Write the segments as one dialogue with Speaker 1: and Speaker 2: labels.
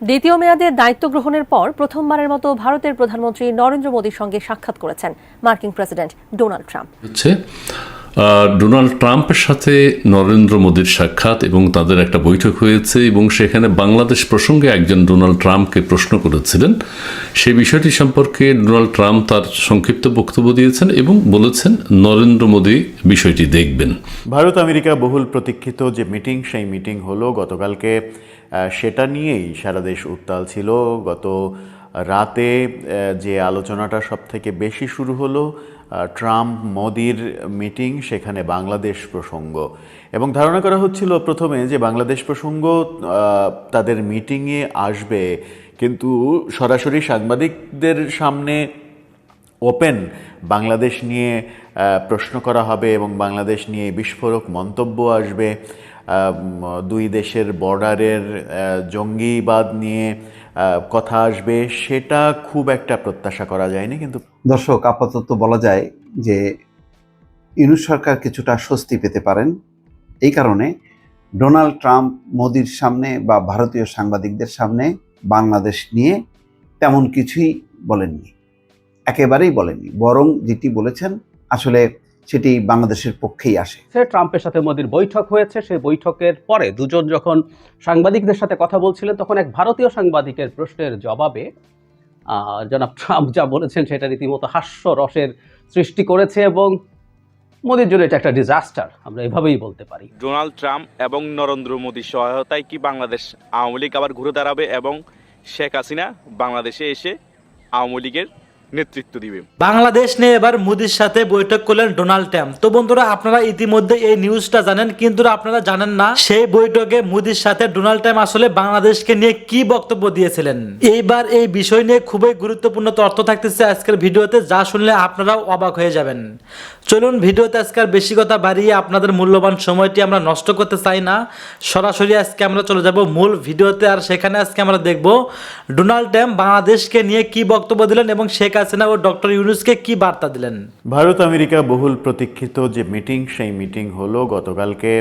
Speaker 1: দ্বিতীয় মেয়াদে দায়িত্ব গ্রহণের পর প্রথমবারের মতো ভারতের প্রধানমন্ত্রী নরেন্দ্র মোদীর সঙ্গে সাক্ষাৎ করেছেন মার্কিন প্রেসিডেন্ট ডোনাল্ড ট্রাম্প।
Speaker 2: ডোনাল্ড ট্রাম্পের সাথে নরেন্দ্র মোদীর সাক্ষাৎ এবং তাদের একটা বৈঠক হয়েছে এবং সেখানে বাংলাদেশ প্রসঙ্গে একজন ডোনাল্ড ট্রাম্পকে প্রশ্ন করেছিলেন। সেই বিষয়টি সম্পর্কে ডোনাল্ড ট্রাম্প তার সংক্ষিপ্ত বক্তব্য দিয়েছেন এবং বলেছেন নরেন্দ্র মোদী বিষয়টি দেখবেন।
Speaker 3: ভারত আমেরিকা বহুল প্রতীক্ষিত যে মিটিং, সেই মিটিং হলো গতকালকে। সেটা নিয়েই সারা দেশ উত্তাল ছিল। গত রাতে যে আলোচনাটা সব থেকে বেশি শুরু হলো ট্রাম্প মোদির মিটিং, সেখানে বাংলাদেশ প্রসঙ্গ, এবং ধারণা করা হচ্ছিল প্রথমে যে বাংলাদেশ প্রসঙ্গ তাদের মিটিংয়ে আসবে, কিন্তু সরাসরি সাংবাদিকদের সামনে ওপেন বাংলাদেশ নিয়ে প্রশ্ন করা হবে এবং বাংলাদেশ নিয়ে বিস্ফোরক মন্তব্য আসবে। দুই দেশের বর্ডারের জঙ্গিবাদ নিয়ে কথা আসবে, সেটা খুব একটা প্রত্যাশা করা যায়নি। কিন্তু
Speaker 4: দর্শক, আপাতত বলা যায় যে ইউনূস সরকার কিছুটা স্বস্তি পেতে পারেন। এই কারণে ডোনাল্ড ট্রাম্প মোদির সামনে বা ভারতীয় সাংবাদিকদের সামনে বাংলাদেশ নিয়ে তেমন কিছুই বলেননি, একেবারেই বলেননি। বরং যেটি বলেছেন আসলে সেটি বাংলাদেশের পক্ষেই আসে।
Speaker 5: ট্রাম্পের সাথে মোদির বৈঠক হয়েছে। সেই বৈঠকের পরে দুজন যখন সাংবাদিকদের সাথে কথা বলছিলেন, তখন এক ভারতীয় সাংবাদিকের প্রশ্নের জবাবে জনাব ট্রাম্প যা বলেছেন সেটা রীতিমতো হাস্যরসের সৃষ্টি করেছে এবং মোদির জন্য এটা একটা ডিজাস্টার, আমরা এভাবেই বলতে পারি।
Speaker 6: ডোনাল্ড ট্রাম্প এবং নরেন্দ্র মোদীর সহায়তায় কি বাংলাদেশ আওয়ামী লীগ আবার ঘুরে দাঁড়াবে এবং শেখ হাসিনা বাংলাদেশে এসে আওয়ামী লীগের নেতৃত্ব দিবে?
Speaker 7: বাংলাদেশ নিয়ে এবার মোদির সাথে বৈঠক করলেন ডোনাল্ড ট্রাম্প। তো বন্ধুরা, আপনারা ইতিমধ্যে এই নিউজটা জানেন, কিন্তু আপনারা জানেন না সেই বৈঠকে মোদির সাথে ডোনাল্ড ট্রাম্প আসলে বাংলাদেশকে নিয়ে কি বক্তব্য দিয়েছিলেন। এইবার এই বিষয় নিয়ে খুবই গুরুত্বপূর্ণ তথ্য থাকতেছে আজকের ভিডিওতে, যা শুনলে আপনারাও অবাক হয়ে যাবেন। চলুন ভিডিওতে আজকের বেশি কথা বাড়িয়ে আপনাদের মূল্যবান সময়টি আমরা নষ্ট করতে চাই না। সরাসরি আজকে আমরা চলে যাব মূল ভিডিওতে, আর সেখানে আজকে আমরা দেখব ডোনাল্ড ট্রাম্প বাংলাদেশকে নিয়ে কি বক্তব্য দিলেন এবং শেখ হাসিনা ও ডক্টর ইউনূসকে কি বার্তা দিলেন।
Speaker 3: ভারত আমেরিকা বহুল প্রতীক্ষিত যে মিটিং, সেই মিটিং হলো গতকালকে।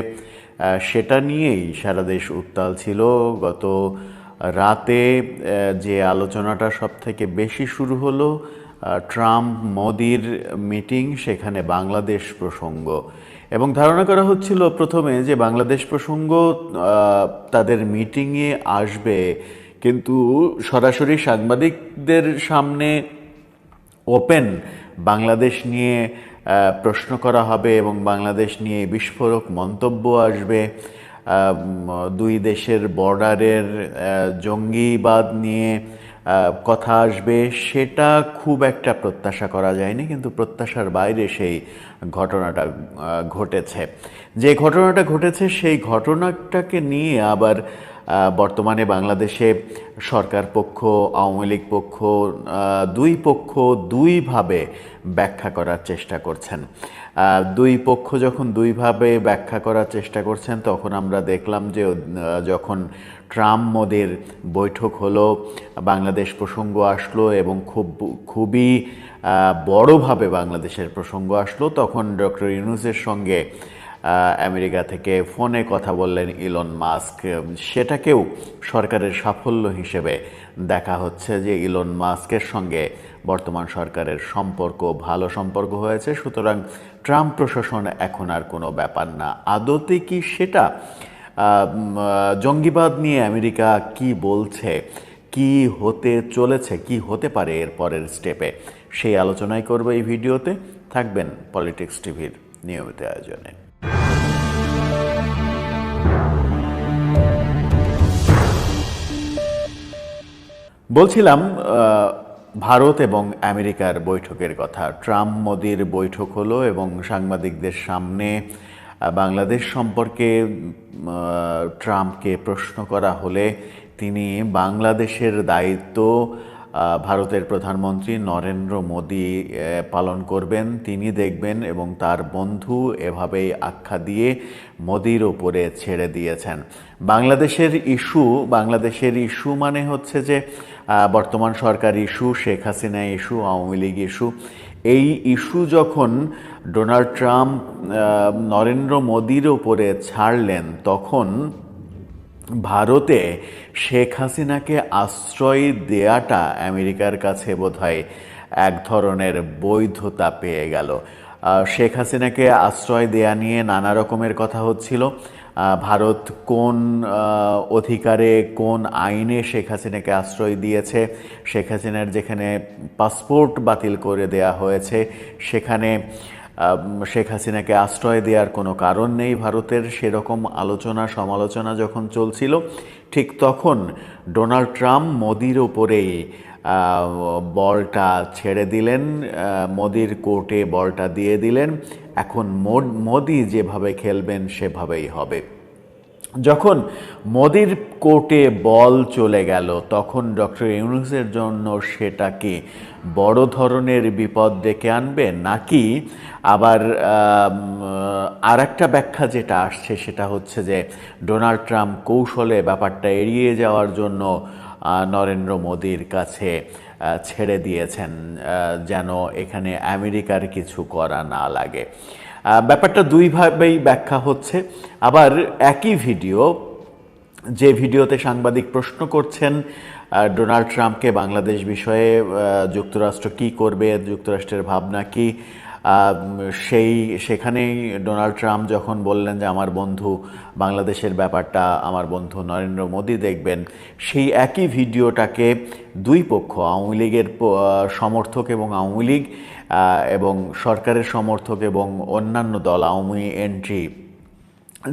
Speaker 3: সেটা নিয়েই সারা দেশ উত্তাল ছিল। গত রাতে যে আলোচনাটা সব থেকে বেশি শুরু হলো ট্রাম্প মোদির মিটিং, সেখানে বাংলাদেশ প্রসঙ্গ, এবং ধারণা করা হচ্ছিল প্রথমে যে বাংলাদেশ প্রসঙ্গ তাদের মিটিংয়ে আসবে, কিন্তু সরাসরি সাংবাদিকদের সামনে ওপেন বাংলাদেশ নিয়ে প্রশ্ন করা হবে এবং বাংলাদেশ নিয়ে বিস্ফোরক মন্তব্য আসবে। দুই দেশের বর্ডারের জঙ্গিবাদ নিয়ে কথা আসবে, সেটা খুব একটা প্রত্যাশা করা যায়নি, কিন্তু প্রত্যাশার বাইরে সেই ঘটনাটা ঘটেছে। যে ঘটনাটা ঘটেছে সেই ঘটনাটাকে নিয়ে আবার বর্তমানে বাংলাদেশে সরকার পক্ষ, আওয়ামী লীগ পক্ষ, দুই পক্ষ দুইভাবে ব্যাখ্যা করার চেষ্টা করছেন। দুই পক্ষ যখন দুইভাবে ব্যাখ্যা করার চেষ্টা করছেন, তখন আমরা দেখলাম যে যখন ট্রাম্প মোদির বৈঠক হলো, বাংলাদেশ প্রসঙ্গ আসলো এবং খুবই বড়ভাবে বাংলাদেশের প্রসঙ্গ আসলো, তখন ডক্টর ইউনূসের সঙ্গে আমেরিকা থেকে ফোনে কথা বললেন ইলন মাস্ক। সেটাকেও সরকারের সাফল্য হিসেবে দেখা হচ্ছে যে ইলন মাস্কের সঙ্গে বর্তমান সরকারের ভালো সম্পর্ক হয়েছে। সুতরাং ট্রাম্প প্রশাসন এখন আর কোনো ব্যাপার না। আদতে কি সেটা জঙ্গিবাদ নিয়ে আমেরিকা কি বলছে, কি হতে চলেছে, কি হতে পারে এর পরের স্টেপে, সেই আলোচনাই করবো এই ভিডিওতে। থাকবেন পলিটিক্স টিভির নিয়মিত আয়োজনে। বলছিলাম ভারত এবং আমেরিকার বৈঠকের কথা। ট্রাম্প মোদির বৈঠক হলো এবং সাংবাদিকদের সামনে বাংলাদেশ সম্পর্কে ট্রাম্পকে প্রশ্ন করা হলে তিনি বাংলাদেশের দায়িত্ব ভারতের প্রধানমন্ত্রী নরেন্দ্র মোদী পালন করবেন, তিনি দেখবেন, এবং তার বন্ধু এভাবেই আখ্যা দিয়ে মোদির ওপরে ছেড়ে দিয়েছেন। বাংলাদেশের ইস্যু মানে হচ্ছে যে বর্তমান সরকার issue, Sheikh Hasina issue, Awami League issue. এই ইস্যু যখন ডোনাল্ড ট্রাম্প নরেন্দ্র মোদির ওপরে ছাড়লেন, তখন ভারতে শেখ হাসিনাকে আশ্রয় দেয়াটা আমেরিকার কাছে বোধহয় এক ধরনের বৈধতা পেয়ে গেল। শেখ হাসিনাকে আশ্রয় দেয়া নিয়ে নানা রকমের কথা হচ্ছিল। ভারত কোন অধিকারে কোন আইনে শেখ হাসিনাকে আশ্রয় দিয়েছে, শেখ হাসিনার যেখানে পাসপোর্ট বাতিল করে দেয়া হয়েছে সেখানে শেখ হাসিনাকে আশ্রয় দেওয়ার কোনো কারণ নেই ভারতের, সেরকম আলোচনা সমালোচনা যখন চলছিল, ঠিক তখন ডোনাল্ড ট্রাম্প মোদির ওপরেই বলটা ছেড়ে দিলেন, মোদির কোর্টে বলটা দিয়ে দিলেন। এখন মোদি যেভাবে খেলবেন সেভাবেই হবে। যখন মোদির কোর্টে বল চলে গেল তখন ডক্টর ইউনূসের জন্য সেটা কি বড় ধরনের বিপদ ডেকে আনবে, নাকি আবার আর একটা ব্যাখ্যা যেটা আসছে সেটা হচ্ছে যে ডোনাল্ড ট্রাম্প কৌশলে ব্যাপারটা এড়িয়ে যাওয়ার জন্য নরেন্দ্র মোদির কাছে ছেড়ে দিয়েছেন যেন এখানে আমেরিকার কিছু করা না লাগে। ব্যাপারটা দুইভাবেই ব্যাখ্যা হচ্ছে। আবার একই ভিডিও, যে ভিডিওতে সাংবাদিক প্রশ্ন করছেন ডোনাল্ড ট্রাম্পকে বাংলাদেশ বিষয়ে যুক্তরাষ্ট্র কি করবে, যুক্তরাষ্ট্রের ভাবনা কি, সেখানেই ডোনাল্ড ট্রাম্প যখন বললেন যে আমার বন্ধু বাংলাদেশের ব্যাপারটা আমার বন্ধু নরেন্দ্র মোদি দেখবেন, সেই একই ভিডিওটাকে দুই পক্ষ, আওয়ামী লীগের সমর্থক এবং আওয়ামী লীগ এবং সরকারের সমর্থক এবং অন্যান্য দল আওয়ামী এন্ট্রি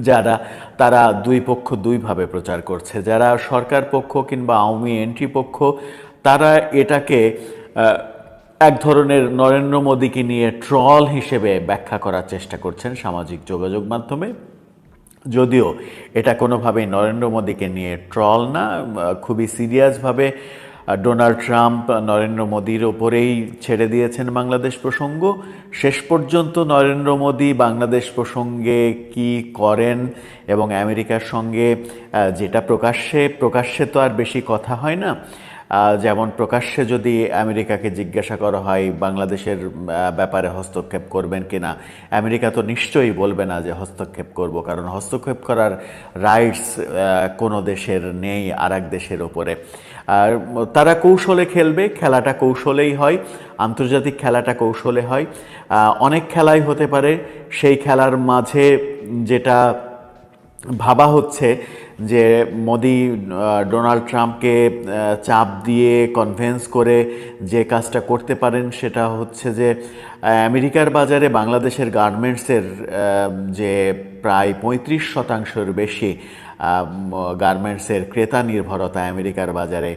Speaker 3: যারা, তারা দুই পক্ষ দুইভাবে প্রচার করছে। যারা সরকার পক্ষ কিংবা আওয়ামী এন্ট্রি পক্ষ তারা এটাকে এক ধরনের নরেন্দ্র মোদীকে নিয়ে ট্রল হিসেবে ব্যাখ্যা করার চেষ্টা করছেন সামাজিক যোগাযোগ মাধ্যমে, যদিও এটা কোনোভাবেই নরেন্দ্র মোদীকে নিয়ে ট্রল না, খুবই সিরিয়াসভাবে ডোনাল্ড ট্রাম্প নরেন্দ্র মোদীর ওপরেই ছেড়ে দিয়েছেন বাংলাদেশ প্রসঙ্গ। শেষ পর্যন্ত নরেন্দ্র মোদী বাংলাদেশ প্রসঙ্গে কি করেন এবং আমেরিকার সঙ্গে যেটা প্রকাশ্যে তো আর বেশি কথা হয় না, যেমন প্রকাশ্যে যদি আমেরিকাকে জিজ্ঞাসা করা হয় বাংলাদেশের ব্যাপারে হস্তক্ষেপ করবেন কিনা, আমেরিকা তো নিশ্চয়ই বলবে না যে হস্তক্ষেপ করব, কারণ হস্তক্ষেপ করার রাইটস কোনো দেশের নেই আর এক দেশের ওপরে। আর তারা কৌশলে খেলবে, খেলাটা কৌশলেই হয়, আন্তর্জাতিক খেলাটা কৌশলে হয়। অনেক খেলাই হতে পারে, সেই খেলার মাঝে যেটা ভাবা হচ্ছে যে মোদি ডোনাল্ড ট্রাম্পকে চাপ দিয়ে কনভিন্স করে যে কাজটা করতে পারেন সেটা হচ্ছে যে আমেরিকার বাজারে বাংলাদেশের গার্মেন্টসের যে প্রায় 35% বেশি গার্মেন্টসের ক্রেতা নির্ভরতা আমেরিকার বাজারে,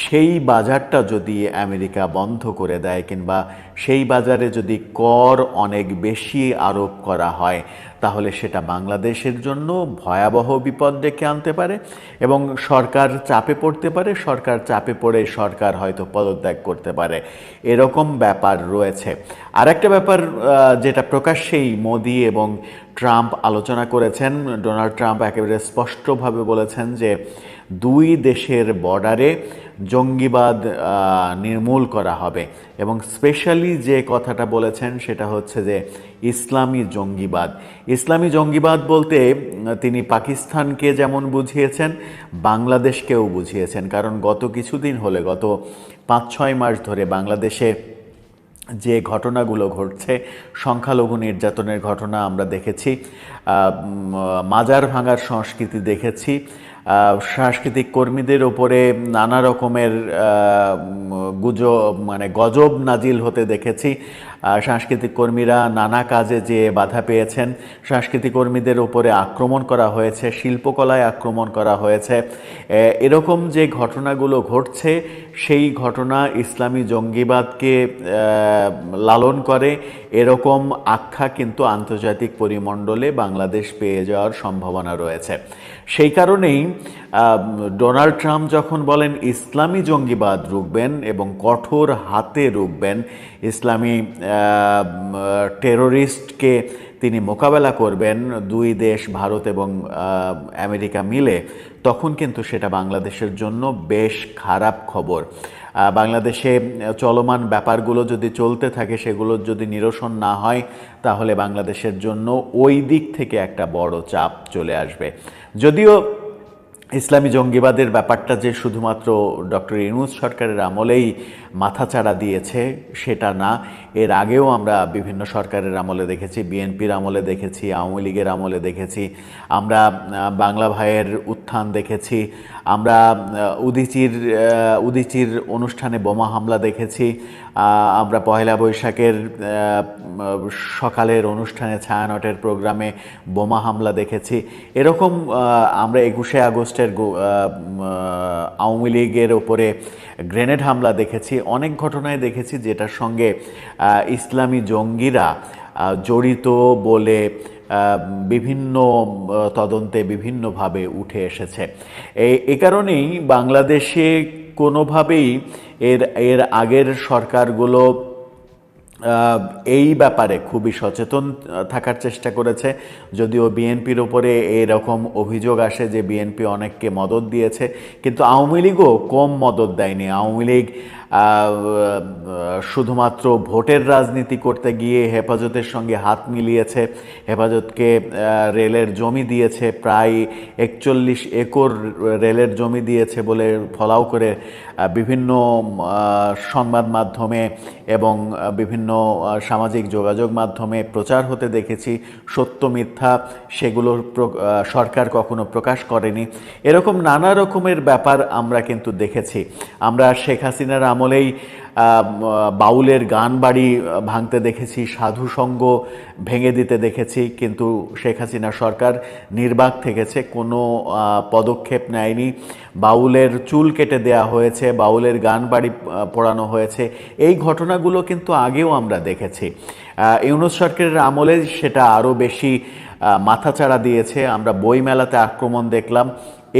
Speaker 3: সেই বাজারটা যদি আমেরিকা বন্ধ করে দেয় কিংবা সেই বাজারে যদি কর অনেক বেশি আরোপ করা হয় তাহলে সেটা বাংলাদেশের জন্য ভয়াবহ বিপদ ডেকে আনতে পারে এবং সরকার চাপে পড়তে পারে। সরকার চাপে পড়ে সরকার হয়তো পদত্যাগ করতে পারে, এরকম ব্যাপার রয়েছে। আর একটা ব্যাপার যেটা প্রকাশ্যেই মোদি এবং ট্রাম্প আলোচনা করেছেন, ডোনাল্ড ট্রাম্প একেবারে স্পষ্টভাবে বলেছেন যে দুই দেশের বর্ডারে জঙ্গিবাদ নির্মূল করা হবে এবং স্পেশালি যে কথাটা বলেছেন সেটা হচ্ছে যে ইসলামী জঙ্গিবাদ। ইসলামী জঙ্গিবাদ বলতে তিনি পাকিস্তানকে যেমন বুঝিয়েছেন বাংলাদেশকেও বুঝিয়েছেন, কারণ গত কিছুদিন হলে, গত 5-6 মাস ধরে বাংলাদেশে যে ঘটনাগুলো ঘটছে, সংখ্যালঘু নির্যাতনের ঘটনা আমরা দেখেছি, মাজার ভাঙার সংস্কৃতি দেখেছি, সাংস্কৃতিক কর্মীদের ওপরে নানা রকমের গজব নাজিল হতে দেখেছি। সাংস্কৃতিক কর্মীরা নানা কাজে যে বাধা পেয়েছেন, সাংস্কৃতিক কর্মীদের উপরে আক্রমণ করা হয়েছে, শিল্পকলায় আক্রমণ করা হয়েছে। এরকম যে ঘটনাগুলো ঘটছে সেই ঘটনা ইসলামী জঙ্গিবাদকে লালন করে, এরকম আখ্যা কিন্তু আন্তর্জাতিক পরিমণ্ডলে বাংলাদেশ পেয়ে যাওয়ার সম্ভাবনা রয়েছে। সেই কারণেই ডোনাল্ড ট্রাম্প যখন বলেন ইসলামী জঙ্গিবাদ রুখবেন এবং কঠোর হাতে রুখবেন, ইসলামী টেরোরিস্টকে তিনি মোকাবেলা করবেন দুই দেশ ভারত এবং আমেরিকা মিলে, তখন কিন্তু সেটা বাংলাদেশের জন্য বেশ খারাপ খবর। বাংলাদেশে চলমান ব্যাপারগুলো যদি চলতে থাকে, সেগুলো যদি নিরসন না হয়, তাহলে বাংলাদেশের জন্য ওই দিক থেকে একটা বড় চাপ চলে আসবে। যদিও ইসলামী জঙ্গিবাদের ব্যাপারটা যে শুধুমাত্র ডক্টর ইউনূস সরকারের আমলেই মাথাচাড়া দিয়েছে সেটা না, এর আগেও আমরা বিভিন্ন সরকারের আমলে দেখেছি, বিএনপির আমলে দেখেছি, আওয়ামী লীগের আমলে দেখেছি, আমরা বাংলা ভাইয়ের উত্থান দেখেছি, আমরা উদীচীর অনুষ্ঠানে বোমা হামলা দেখেছি, আমরা পহেলা বৈশাখের সকালের অনুষ্ঠানে ছায়ানটের প্রোগ্রামে বোমা হামলা দেখেছি। এরকম আমরা 21শে আগস্টের আওয়ামী লীগের ওপরে গ্রেনেড হামলা দেখেছি, অনেক ঘটনায় দেখেছি যেটার সঙ্গে ইসলামী জঙ্গিরা জড়িত বলে বিভিন্ন তদন্তে বিভিন্নভাবে উঠে এসেছে। এই কারণেই বাংলাদেশে কোনোভাবেই এর আগের সরকারগুলো এই ব্যাপারে খুবই সচেতন থাকার চেষ্টা করেছে। যদিও বিএনপির ওপরে এরকম অভিযোগ আসে যে বিএনপি অনেককে মদদ দিয়েছে, কিন্তু আওয়ামী লীগও কম মদদ দেয়নি। আওয়ামী লীগ শুধুমাত্র ভোটের রাজনীতি করতে গিয়ে হেফাজতের সঙ্গে হাত মিলিয়েছে, হেফাজতকে রেলের জমি দিয়েছে, প্রায় 41 একর রেলের জমি দিয়েছে বলে ফলাও করে বিভিন্ন সংবাদ মাধ্যমে এবং বিভিন্ন সামাজিক যোগাযোগ মাধ্যমে প্রচার হতে দেখেছি। সত্য মিথ্যা সেগুলোর সরকার কখনো প্রকাশ করেনি। এরকম নানা রকমের ব্যাপার আমরা কিন্তু দেখেছি। আমরা শেখ হাসিনার আমলেই বাউলের গান বাড়ি ভাঙতে দেখেছি, সাধু সঙ্গ ভেঙে দিতে দেখেছি, কিন্তু শেখ হাসিনা সরকার নির্বাক থেকেছে, কোনো পদক্ষেপ নেয়নি। বাউলের চুল কেটে দেয়া হয়েছে, বাউলের গান বাড়ি পোড়ানো হয়েছে। এই ঘটনাগুলো কিন্তু আগেও আমরা দেখেছি। ইউনূস সরকারের আমলে সেটা আরও বেশি মাথাচাড়া দিয়েছে। আমরা বইমেলাতে আক্রমণ দেখলাম।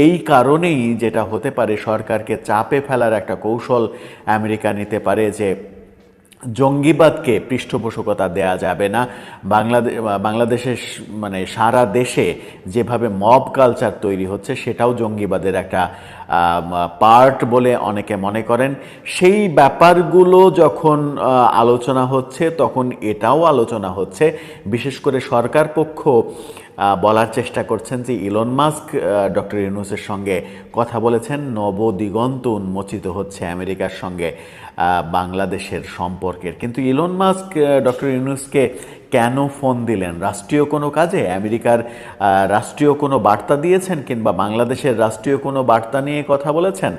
Speaker 3: এই কারণেই যেটা হতে পারে, সরকারকে চাপে ফেলার একটা কৌশল আমেরিকা নিতে পারে যে জঙ্গিবাদকে পৃষ্ঠপোষকতা দেয়া যাবে না। বাংলাদেশের মানে সারা দেশে যেভাবে মব কালচার তৈরি হচ্ছে সেটাও জঙ্গিবাদের একটা পার্ট বলে অনেকে মনে করেন। সেই ব্যাপারগুলো যখন আলোচনা হচ্ছে তখন এটাও আলোচনা হচ্ছে। বিশেষ করে সরকার পক্ষ বলার চেষ্টা করছেন যে ইলন মাস্ক ডক্টর ইউনূসের সঙ্গে কথা বলেছেন, নবদিগন্ত উন্মোচিত হচ্ছে আমেরিকার সঙ্গে বাংলাদেশের সম্পর্কের। কিন্তু ইলন মাস্ক ডক্টর ইউনূসকে কেন ফোন দিলেন? রাষ্ট্রীয় কোনো কাজে? আমেরিকার রাষ্ট্রীয় কোনো বার্তা দিয়েছেন কিংবা বাংলাদেশের রাষ্ট্রীয় কোনো বার্তা নিয়ে কথা বলেছেন?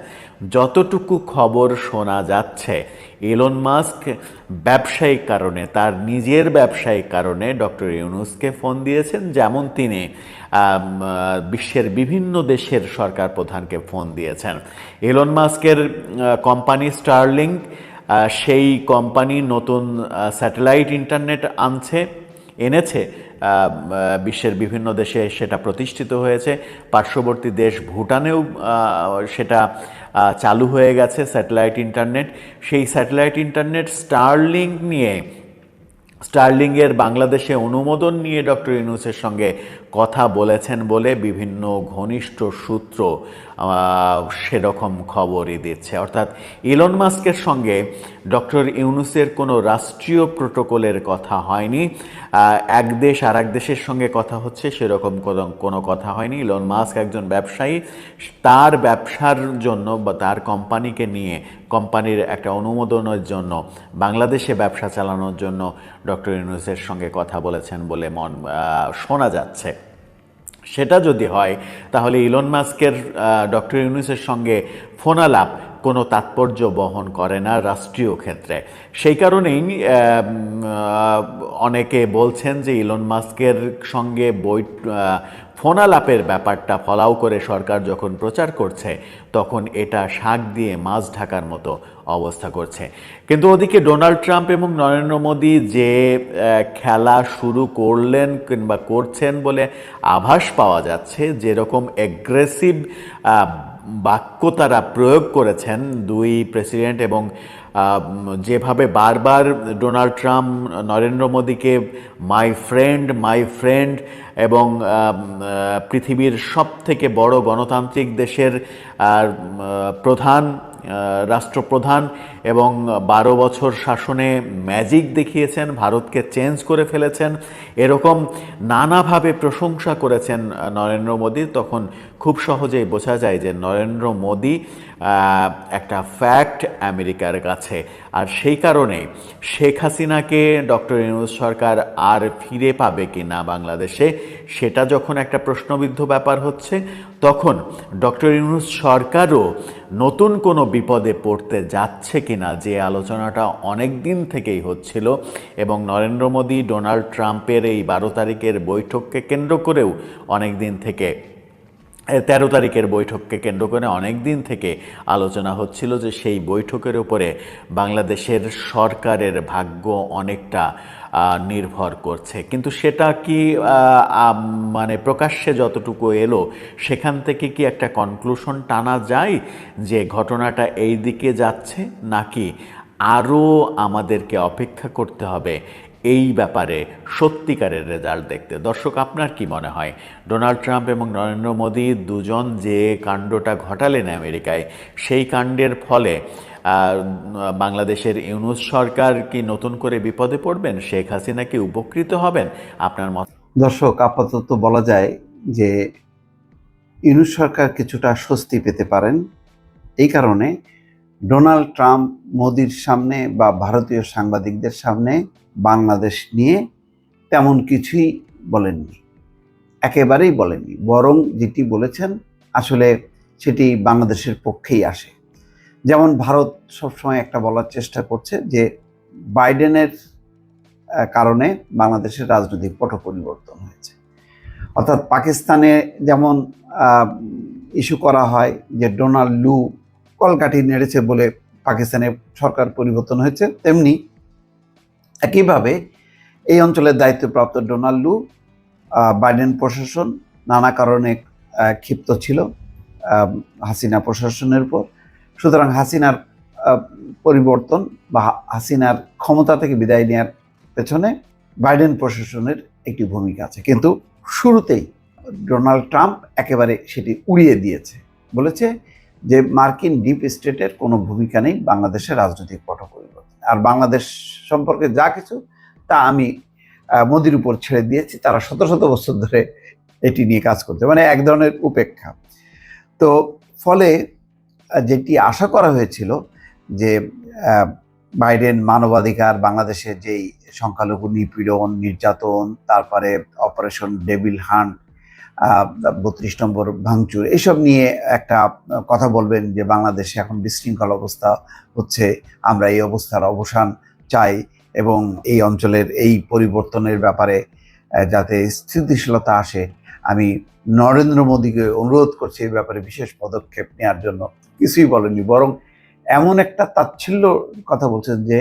Speaker 3: যতটুকু খবর শোনা যাচ্ছে, ইলন মাস্ক ব্যবসায়িক কারণে, তার নিজের ব্যবসায়িক কারণে ডক্টর ইউনূসকে ফোন দিয়েছেন, যেমন তিনি বিশ্বের বিভিন্ন দেশের সরকার প্রধানকে ফোন দিয়েছেন। ইলন মাস্কের কোম্পানি স্টারলিংক, সেই কোম্পানি নতুন স্যাটেলাইট ইন্টারনেট এনেছে বিশ্বের বিভিন্ন দেশে, সেটা প্রতিষ্ঠিত হয়েছে। পার্শ্ববর্তী দেশ ভুটানেও সেটা চালু হয়ে গেছে স্যাটেলাইট ইন্টারনেট। সেই স্যাটেলাইট ইন্টারনেট স্টারলিংয়ের বাংলাদেশে অনুমোদন নিয়ে ডক্টর ইউনূসের সঙ্গে কথা বলেছেন বলে বিভিন্ন ঘনিষ্ঠ সূত্র সেরকম খবরই দিচ্ছে। অর্থাৎ ইলন মাস্কের সঙ্গে ডক্টর ইউনূসের কোনো রাষ্ট্রীয় প্রোটোকলের কথা হয়নি। এক দেশ আর এক দেশের সঙ্গে কথা হচ্ছে সেরকম কোনো কথা হয়নি। ইলন মাস্ক একজন ব্যবসায়ী, তার ব্যবসার জন্য বা তার কোম্পানিকে নিয়ে, কোম্পানির একটা অনুমোদনের জন্য, বাংলাদেশে ব্যবসা চালানোর জন্য ডক্টর ইউনূসের সঙ্গে কথা বলেছেন বলে শোনা যাচ্ছে। সেটা যদি হয় তাহলে ইলন মাস্কের ডক্টর ইউনূসের সঙ্গে ফোনালাপ কোনো তাৎপর্য বহন করে না রাষ্ট্রীয় ক্ষেত্রে। সেই কারণেই অনেকে বলছেন যে ইলন মাস্কের সঙ্গে ফোনালাপের ব্যাপারটা ফলাও করে সরকার যখন প্রচার করছে তখন এটা শাক দিয়ে মাছ ঢাকার মতো অবস্থা করছে। কিন্তু ওদিকে ডোনাল্ড ট্রাম্প এবং নরেন্দ্র মোদী যে খেলা শুরু করলেন কিংবা করছেন বলে আভাস পাওয়া যাচ্ছে, যেরকম অ্যাগ্রেসিভ বাক্য তারা প্রয়োগ করেছেন দুই প্রেসিডেন্ট, এবং যেভাবে বারবার ডোনাল্ড ট্রাম্প নরেন্দ্র মোদীকে মাই ফ্রেন্ড এবং পৃথিবীর সবথেকে বড় গণতান্ত্রিক দেশের রাষ্ট্রপ্রধান এবং 12 বছর শাসনে ম্যাজিক দেখিয়েছেন, ভারতকে চেঞ্জ করে ফেলেছেন, এরকম নানাভাবে প্রশংসা করেছেন নরেন্দ্র মোদী, তখন খুব সহজেই বোঝা যায় যে নরেন্দ্র মোদী একটা ফ্যাক্ট আমেরিকার কাছে। আর সেই কারণেই শেখ হাসিনাকে ডক্টর ইউনূস সরকার আর ফিরে পাবে কি না বাংলাদেশে, সেটা যখন একটা প্রশ্নবিদ্ধ ব্যাপার হচ্ছে, তখন ডক্টর ইউনূস সরকারও নতুন কোনো বিপদে পড়তে যাচ্ছে কিনা, যে আলোচনাটা অনেক দিন থেকেই হচ্ছিল এবং নরেন্দ্র মোদী ডোনাল্ড ট্রাম্পের এই 12 তারিখের বৈঠককে কেন্দ্র করেও অনেক দিন থেকে 13 তারিখের বৈঠককে কেন্দ্র করে অনেক দিন থেকে আলোচনা হচ্ছিল যে সেই বৈঠকের উপরে বাংলাদেশের সরকারের ভাগ্য অনেকটা নির্ভর করছে। কিন্তু সেটা কি মানে প্রকাশ্যে যতটুকু এলো সেখান থেকে কি একটা কনক্লুশন টানা যায় যে ঘটনাটা এই দিকে যাচ্ছে, নাকি আরও আমাদেরকে অপেক্ষা করতে হবে এই ব্যাপারে সত্যিকারের রেজাল্ট দেখতে? দর্শক, আপনার কি মনে হয় ডোনাল্ড ট্রাম্প এবং নরেন্দ্র মোদী দুজন যে কাণ্ডটা ঘটালেন আমেরিকায়, সেই কাণ্ডের ফলে বাংলাদেশের ইউনূস সরকার কি নতুন করে বিপদে পড়বেন? শেখ হাসিনা কি উপকৃত হবেন? আপনার মত?
Speaker 4: দর্শক, আপাতত বলা যায় যে ইউনূস সরকার কিছুটা স্বস্তি পেতে পারেন। এই কারণে ডোনাল্ড ট্রাম্প মোদির সামনে বা ভারতীয় সাংবাদিকদের সামনে বাংলাদেশ নিয়ে তেমন কিছুই বলেননি, একেবারেই বলেননি। বরং যেটি বলেছেন আসলে সেটি বাংলাদেশের পক্ষেই আসে। যেমন ভারত সবসময় একটা বলার চেষ্টা করছে যে বাইডেনের কারণে বাংলাদেশের রাজনৈতিক পট পরিবর্তন হয়েছে। অর্থাৎ পাকিস্তানে যেমন ইস্যু করা হয় যে ডোনাল্ড লু কলকাঠি নেড়েছে বলে পাকিস্তানের সরকার পরিবর্তন হয়েছে, তেমনি একইভাবে এই অঞ্চলের দায়িত্বপ্রাপ্ত ডোনাল্ড লু বাইডেন প্রশাসন নানা কারণে ক্ষিপ্ত ছিল হাসিনা প্রশাসনের উপর। সুতরাং হাসিনার পরিবর্তন বা হাসিনার ক্ষমতা থেকে বিদায় নেওয়ার পেছনে বাইডেন প্রশাসনের একটি ভূমিকা আছে। কিন্তু শুরুতেই ডোনাল্ড ট্রাম্প একেবারে সেটি উড়িয়ে দিয়েছে, বলেছে যে মার্কিন ডিপ স্টেটের কোনো ভূমিকা নেই বাংলাদেশের রাজনৈতিক পট পরিবর্তন, আর বাংলাদেশ সম্পর্কে যা কিছু তা আমি মোদির উপর ছেড়ে দিয়েছি, তারা শত শত বছর ধরে এটি নিয়ে কাজ করছে, মানে এক ধরনের উপেক্ষা। তো ফলে যেটি আশা করা হয়েছিল যে বাইডেন মানবাধিকার, বাংলাদেশের যেই সংখ্যালঘু নিপীড়ন, নির্যাতন, তারপরে অপারেশন ডেভিল হান্ট, 32 নম্বর ভাঙচুর, এইসব নিয়ে একটা কথা বলবেন যে বাংলাদেশে এখন বিশৃঙ্খল অবস্থা হচ্ছে, আমরা এই অবস্থার অবসান চাই এবং এই অঞ্চলের এই পরিবর্তনের ব্যাপারে যাতে স্থিতিশীলতা আসে, আমি নরেন্দ্র মোদীকে অনুরোধ করছি এই ব্যাপারে বিশেষ পদক্ষেপ নেওয়ার জন্য। কিছুই বলেনি, বরং এমন একটা তাচ্ছিল্য কথা বলছেন যে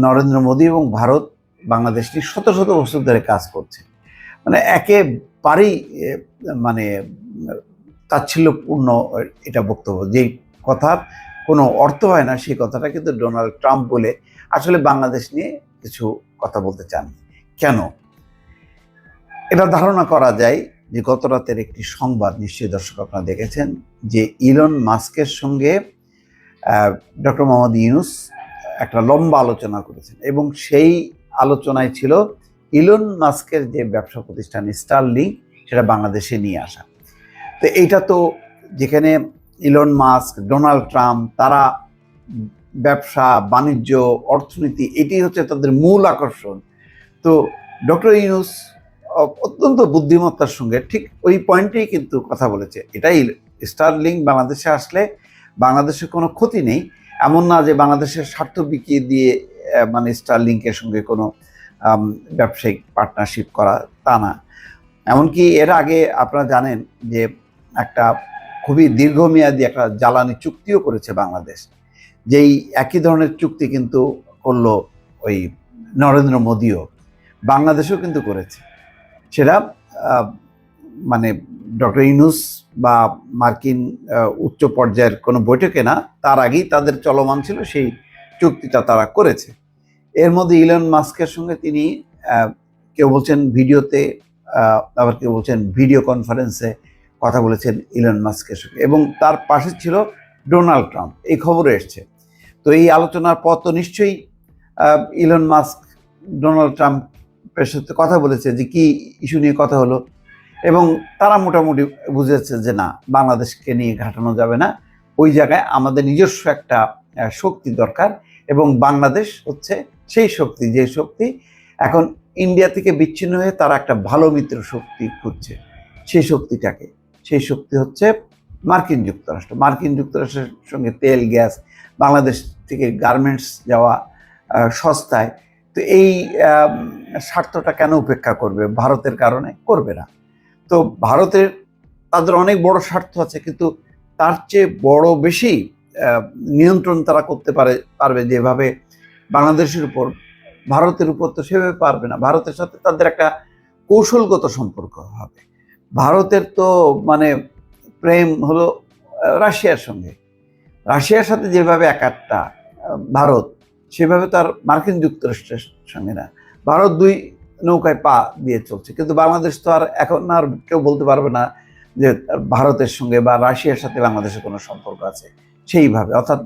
Speaker 4: নরেন্দ্র মোদী এবং ভারত বাংলাদেশ নিয়ে শত শত বছর ধরে কাজ করছে, মানে একেবারেই মানে তাচ্ছিল্যপূর্ণ এটা বক্তব্য। যেই কথার কোনো অর্থ হয় না সেই কথাটা কিন্তু ডোনাল্ড ট্রাম্প বলে আসলে বাংলাদেশ নিয়ে কিছু কথা বলতে চান। কেন? এটা ধারণা করা যায় যে গত রাতের একটি সংবাদ নিশ্চয়ই দর্শক আপনারা দেখেছেন যে ইলন মাস্কের সঙ্গে ডক্টর মোহাম্মদ ইউনূস একটা লম্বা আলোচনা করেছেন এবং সেই আলোচনায় ছিল ইলন মাস্কের যে ব্যবসা প্রতিষ্ঠান স্টারলিংক সেটা বাংলাদেশে নিয়ে আসা। তো এইটা তো যেখানে ইলন মাস্ক, ডোনাল্ড ট্রাম্প, তারা ব্যবসা বাণিজ্য অর্থনীতি এটি হচ্ছে তাদের মূল আকর্ষণ। তো ডক্টর ইউনূস অত্যন্ত বুদ্ধিমত্তার সঙ্গে ঠিক ওই পয়েন্টেই কিন্তু কথা বলেছে। এটাই স্টারলিংক বাংলাদেশে আসলে বাংলাদেশের কোনো ক্ষতি নেই, এমন না যে বাংলাদেশের স্বার্থ বিকিয়ে দিয়ে মানে স্টারলিংকের সঙ্গে কোনো ব্যবসায়িক পার্টনারশিপ করা, তা না। এমনকি এর আগে আপনারা জানেন যে একটা খুবই দীর্ঘমেয়াদী একটা জ্বালানি চুক্তিও করেছে বাংলাদেশ, যেই একই ধরনের চুক্তি কিন্তু করলো ওই নরেন্দ্র মোদীও, বাংলাদেশও কিন্তু করেছে। সেটা মানে ডক্টর ইউনূস বা মার্কিন উচ্চ পর্যায়ের কোনো বৈঠকে না, তার আগেই তাদের চলমান ছিল সেই চুক্তিটা তারা করেছে। এর মধ্যে ইলন মাস্কের সঙ্গে তিনি কেউ বলছেন ভিডিওতে, আবার কেউ বলছেন ভিডিও কনফারেন্সে কথা বলেছেন ইলন মাস্কের সঙ্গে, এবং তার পাশে ছিল ডোনাল্ড ট্রাম্প, এই খবরে এসছে। তো এই আলোচনার পর তো নিশ্চয়ই ইলন মাস্ক ডোনাল্ড ট্রাম্পের সাথে কথা বলেছে যে কি ইস্যু নিয়ে কথা হলো। এবং তারা মোটামুটি বুঝেছে যে না, বাংলাদেশকে নিয়ে ঘাটানো যাবে না, ওই জায়গায় আমাদের নিজস্ব একটা শক্তি দরকার, এবং বাংলাদেশ হচ্ছে সেই শক্তি, যে শক্তি এখন ইন্ডিয়া থেকে বিচ্ছিন্ন হয়ে তারা একটা ভালো মিত্র শক্তি খুঁজছে। সেই শক্তি হচ্ছে মার্কিন যুক্তরাষ্ট্র। মার্কিন যুক্তরাষ্ট্রের সঙ্গে তেল, গ্যাস, বাংলাদেশ থেকে গার্মেন্টস যাওয়া সস্তায়। তো এই স্বার্থটা কেন উপেক্ষা করবে? ভারতের কারণে করবে না। তো ভারতের তাদের অনেক বড় স্বার্থ আছে, কিন্তু তার চেয়ে বড় বেশি নিয়ন্ত্রণ তারা করতে পারবে যেভাবে বাংলাদেশের উপর, ভারতের উপর তো সেভাবে পারবে না। ভারতের সাথে তাদের একটা কৌশলগত সম্পর্ক হবে। ভারতের তো মানে প্রেম হলো রাশিয়ার সঙ্গে। রাশিয়ার সাথে যেভাবে একাট্টা ভারত, সেভাবে তার মার্কিন যুক্তরাষ্ট্রের সঙ্গে না। ভারত দুই নৌকায় পা দিয়ে চলছে, কিন্তু বাংলাদেশ তো আর এখন আর কেউ বলতে পারবে না যে ভারতের সঙ্গে বা রাশিয়ার সাথে বাংলাদেশের কোনো সম্পর্ক আছে সেইভাবে, অর্থাৎ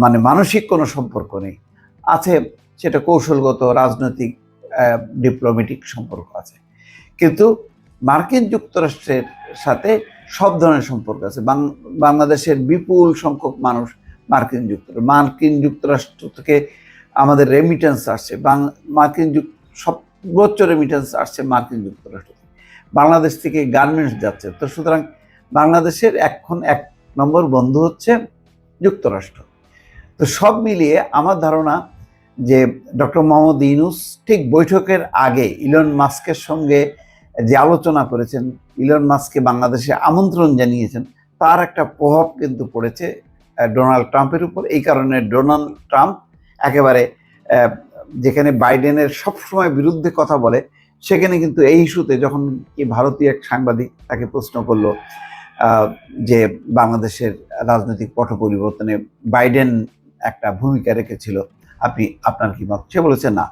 Speaker 4: মানে মানসিক কোনো সম্পর্ক নেই। আছে সেটা কৌশলগত, রাজনৈতিক, ডিপ্লোম্যাটিক সম্পর্ক আছে। কিন্তু মার্কিন যুক্তরাষ্ট্রের সাথে সব ধরনের সম্পর্ক আছে। বাংলাদেশের বিপুল সংখ্যক মানুষ মার্কিন যুক্তরাষ্ট্র থেকে আমাদের রেমিটেন্স আসছে, সর্বোচ্চ রেমিটেন্স আসছে মার্কিন যুক্তরাষ্ট্র থেকে। বাংলাদেশ থেকে গার্মেন্টস যাচ্ছে। তো সুতরাং বাংলাদেশের এখন 1 নম্বর বন্ধু হচ্ছে যুক্তরাষ্ট্র। তো সব মিলিয়ে আমার ধারণা যে ডক্টর মোহাম্মদ ইউনূস ঠিক বৈঠকের আগে ইলন মাস্কের সঙ্গে যে আলোচনা করেছেন, ইলন মাস্ককে বাংলাদেশে আমন্ত্রণ জানিয়েছেন, তার একটা প্রভাব কিন্তু পড়েছে ডোনাল্ড ট্রাম্পের উপর। এই কারণে ডোনাল্ড ট্রাম্প একেবারে যেখানে বাইডেনের সবসময় বিরুদ্ধে কথা বলে, সেখানে কিন্তু এই ইস্যুতে যখন কি ভারতীয় এক সাংবাদিক তাকে প্রশ্ন করলো যে বাংলাদেশের রাজনৈতিক পট পরিবর্তনে বাইডেন একটা ভূমিকা রেখেছিল, আপনার কি মত? সে বলেছে না,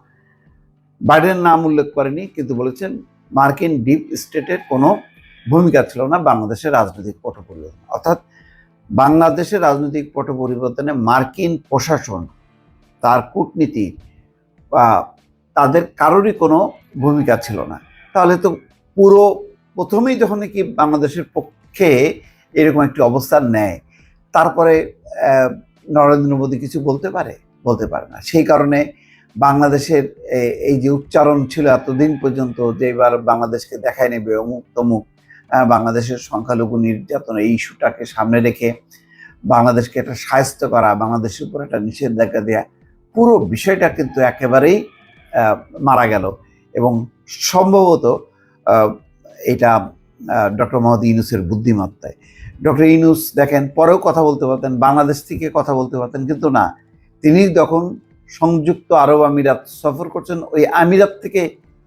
Speaker 4: বাইডেন নাম উল্লেখ করেনি, কিন্তু বলেছেন মার্কিন ডিপ স্টেটের কোনো ভূমিকা ছিল না বাংলাদেশের রাজনৈতিক পট পরিবর্তন। অর্থাৎ বাংলাদেশের রাজনৈতিক পট পরিবর্তনে মার্কিন প্রশাসন, তার কূটনীতি বা তাদের কারোরই কোনো ভূমিকা ছিল না। তাহলে তো পুরো প্রথমেই যখন কি বাংলাদেশের পক্ষে এরকম একটি অবস্থান নেয়, তারপরে নরেন্দ্র মোদী কিছু বলতে পারে না। সেই কারণে বাংলাদেশের এই যে উচ্চারণ ছিল এতদিন পর্যন্ত যে এবার বাংলাদেশকে দেখায় নেবে অমুক তমুক, বাংলাদেশের সংখ্যালঘু নির্যাতন, এই ইস্যুটাকে সামনে রেখে বাংলাদেশকে একটা শায়েস্তা করা, বাংলাদেশের উপর একটা নিষেধাজ্ঞা দেওয়া, পুরো বিষয়টা কিন্তু একেবারেই মারা গেল। এবং সম্ভবত এটা ডক্টর মোহাম্মদ ইউনূসের বুদ্ধিমত্তায়। ডক্টর ইউনূস দেখেন পরেও কথা বলতে পারতেন, বাংলাদেশ থেকে কথা বলতে পারতেন, কিন্তু না, তিনি যখন সংযুক্ত আরব আমিরাত সফর করছেন, ওই আমিরাত থেকে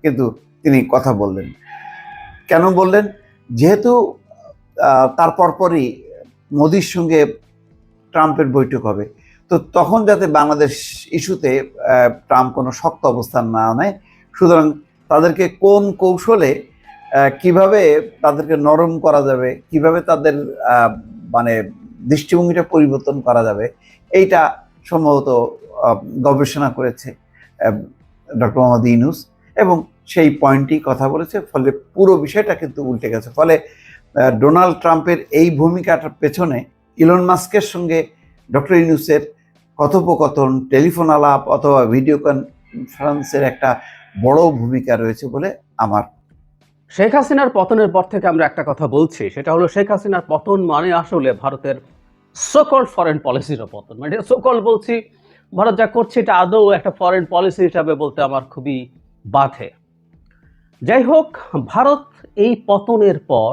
Speaker 4: কিন্তু তিনি কথা বললেন। কেন বললেন? যেহেতু তার পরপরই মোদির সঙ্গে ট্রাম্পের বৈঠক হবে, তো তখন যাতে বাংলাদেশ ইস্যুতে ট্রাম্প কোনো শক্ত অবস্থান না নেয়, সুতরাং তাদেরকে কোন কৌশলে কিভাবে তাদেরকে নরম করা যাবে, কিভাবে তাদের মানে দৃষ্টিভঙ্গিটা পরিবর্তন করা যাবে, এইটা সম্ভবত গবেষণা করেছে ডক্টর মোহাম্মদ ইউনূস, এবং সেই পয়েন্টই কথা বলেছে। ফলে পুরো বিষয়টা কিন্তু উল্টে গেছে। ফলে ডোনাল্ড ট্রাম্পের এই ভূমিকাটার পেছনে ইলন মাস্কের সঙ্গে ডক্টর ইউনূসের কথোপকথন, টেলিফোন আলাপ অথবা ভিডিও কনফারেন্সের একটা বড় ভূমিকা রয়েছে বলে আমার।
Speaker 5: শেখ হাসিনার পতনের পর থেকে আমরা একটা কথা বলছি, সেটা হলো শেখ হাসিনার পতন মানে আসলে ভারতের সোকল ফরেন পলিসির পতন। মানে সোকল বলছি, ভারত যা করছে এটা আদৌ একটা ফরেন পলিসি হিসাবে বলতে আমার খুবই বাধে। যাই হোক, ভারত এই পতনের পর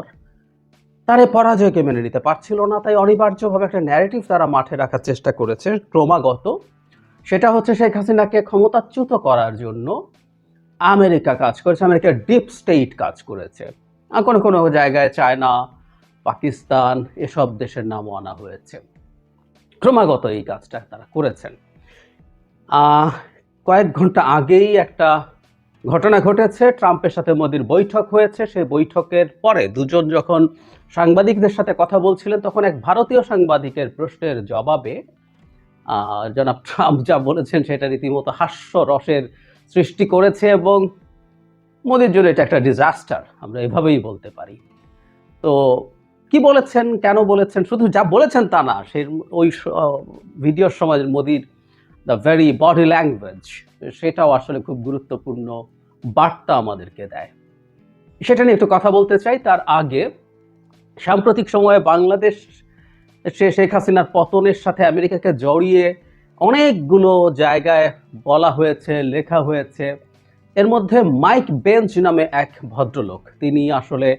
Speaker 5: তার পরাজয়কে মেনে নিতে পারছিল না, তাই অনিবার্যভাবে একটা ন্যারেটিভ তারা মাঠে রাখার চেষ্টা করেছে ক্রমাগত। সেটা হচ্ছে শেখ হাসিনাকে ক্ষমতাচ্যুত করার জন্য আমেরিকা কাজ করেছে, আমেরিকার ডিপ স্টেট কাজ করেছে। কোনো কোনো জায়গায় চায়না, পাকিস্তান এসব দেশের নামও আনা হয়েছে। ক্রমাগত এই কাজটা তারা করেছেন। কয়েক ঘন্টা আগেই একটা ঘটনা ঘটেছে, ট্রাম্পের সাথে মোদির বৈঠক হয়েছে। সেই বৈঠকের পরে দুজন যখন সাংবাদিকদের সাথে কথা বলছিলেন, তখন এক ভারতীয় সাংবাদিকের প্রশ্নের জবাবে জনাব ট্রাম্প যা বলেছেন সেটা রীতিমতো হাস্যরসের সৃষ্টি করেছে এবং মোদির জন্য এটা একটা ডিজাস্টার, আমরা এভাবেই বলতে পারি। তো কি বলেছেন, কেন বলেছেন, শুধু যা বলেছেন তা না, সেই ওই ভিডিওর সময় মোদির দ্য ভেরি বডি ল্যাঙ্গুয়েজ, সেটাও আসলে খুব গুরুত্বপূর্ণ বার্তা আমাদেরকে দেয়। সেটা নিয়ে একটু কথা বলতে চাই। তার আগে সাম্প্রতিক সময়ে বাংলাদেশ শেখ হাসিনার পতনের সাথে আমেরিকাকে জড়িয়ে অনেকগুলো জায়গায় বলা হয়েছে, লেখা হয়েছে। এর মধ্যে মাইক বেঞ্চ নামে এক ভদ্রলোক, তিনি আসলে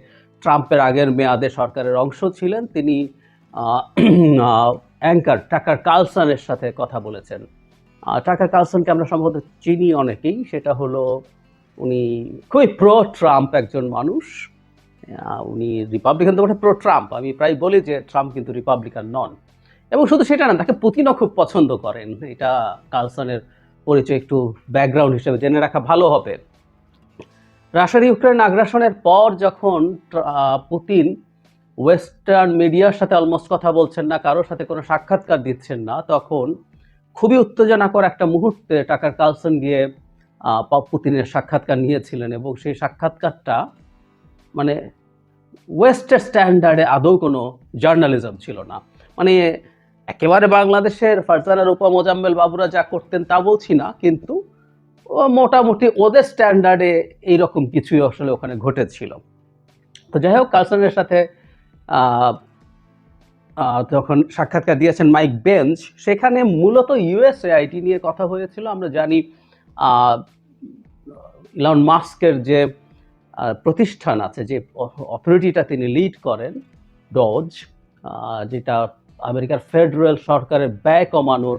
Speaker 5: ট্রাম্পের আগের মেয়াদে সরকারের অংশ ছিলেন। তিনি অ্যাঙ্কার টাকার কার্লসনের সাথে কথা বলেছেন। টাকার কার্লসনকে আমরা সম্ভবত চিনি অনেকেই। সেটা হলো, উনি খুবই প্রো ট্রাম্প একজন মানুষ। উনি রিপাবলিকান তো বটে, প্রো ট্রাম্প। আমি প্রায় বলি যে ট্রাম্প কিন্তু রিপাবলিকান নন। এবং শুধু সেটা না, তাকে পুতিনও খুব পছন্দ করেন। এটা কার্লসনের পরিচয় একটু ব্যাকগ্রাউন্ড হিসেবে জেনে রাখা ভালো হবে। রাশিয়ার ইউক্রেন আগ্রাসনের পর যখন পুতিন ওয়েস্টার্ন মিডিয়ার সাথে অলমোস্ট কথা বলছেন না, কারোর সাথে কোনো সাক্ষাৎকার দিচ্ছেন না, তখন খুবই উত্তেজনাকর একটা মুহূর্তে টাকার কার্লসন গিয়ে পুতিনের সাক্ষাৎকার নিয়েছিলেন। এবং সেই সাক্ষাৎকারটা মানে ওয়েস্টের স্ট্যান্ডার্ডে আদৌ কোনো জার্নালিজম ছিল না। মানে একেবারে বাংলাদেশের ফারজানা রূপা মোজাম্মেল বাবুরা যা করতেন তা বলছি না, কিন্তু মোটামুটি ওদের স্ট্যান্ডার্ডে এইরকম কিছুই আসলে ওখানে ঘটেছিল। তো যাই হোক, কার্লসনের সাথে যখন সাক্ষাৎকার দিয়েছেন মাইক বেঞ্চ, সেখানে মূলত ইউএসএআইডি নিয়ে কথা হয়েছিল। আমরা জানি ইলন মাস্কের যে প্রতিষ্ঠান আছে, যে অথরিটিটা তিনি লিড করেন, ডজ, যেটা আমেরিকার ফেডারেল সরকারের ব্যয় কমানোর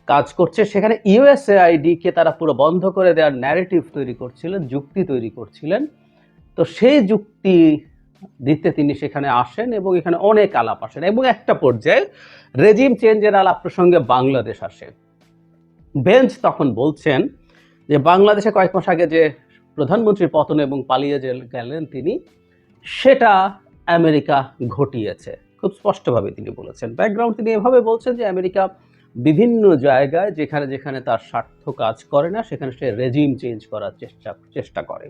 Speaker 5: কাজ করছে, সেখানে ইউএসএআইডিকে তারা পুরো বন্ধ করে দেওয়ার ন্যারেটিভ তৈরি করছিলেন, যুক্তি তৈরি করছিলেন। তো সেই যুক্তি দিতে তিনি সেখানে আসেন এবং এখানে অনেক আলাপ আসেন এবং একটা পর্যায়ে রেজিম চেঞ্জের আলাপ প্রসঙ্গে বাংলাদেশ আসে। বেঞ্চ তখন বলছেন যে বাংলাদেশে কয়েক মাস আগে যে প্রধানমন্ত্রীর পতন এবং পালিয়ে গেলেন তিনি, সেটা আমেরিকা ঘটিয়েছে। খুব স্পষ্টভাবে তিনি বলেছেন। ব্যাকগ্রাউন্ড তিনি এভাবে বলছেন যে আমেরিকা বিভিন্ন জায়গায় যেখানে যেখানে তার স্বার্থ কাজ করে না, সেখানে সে রেজিম চেঞ্জ করার চেষ্টা করে।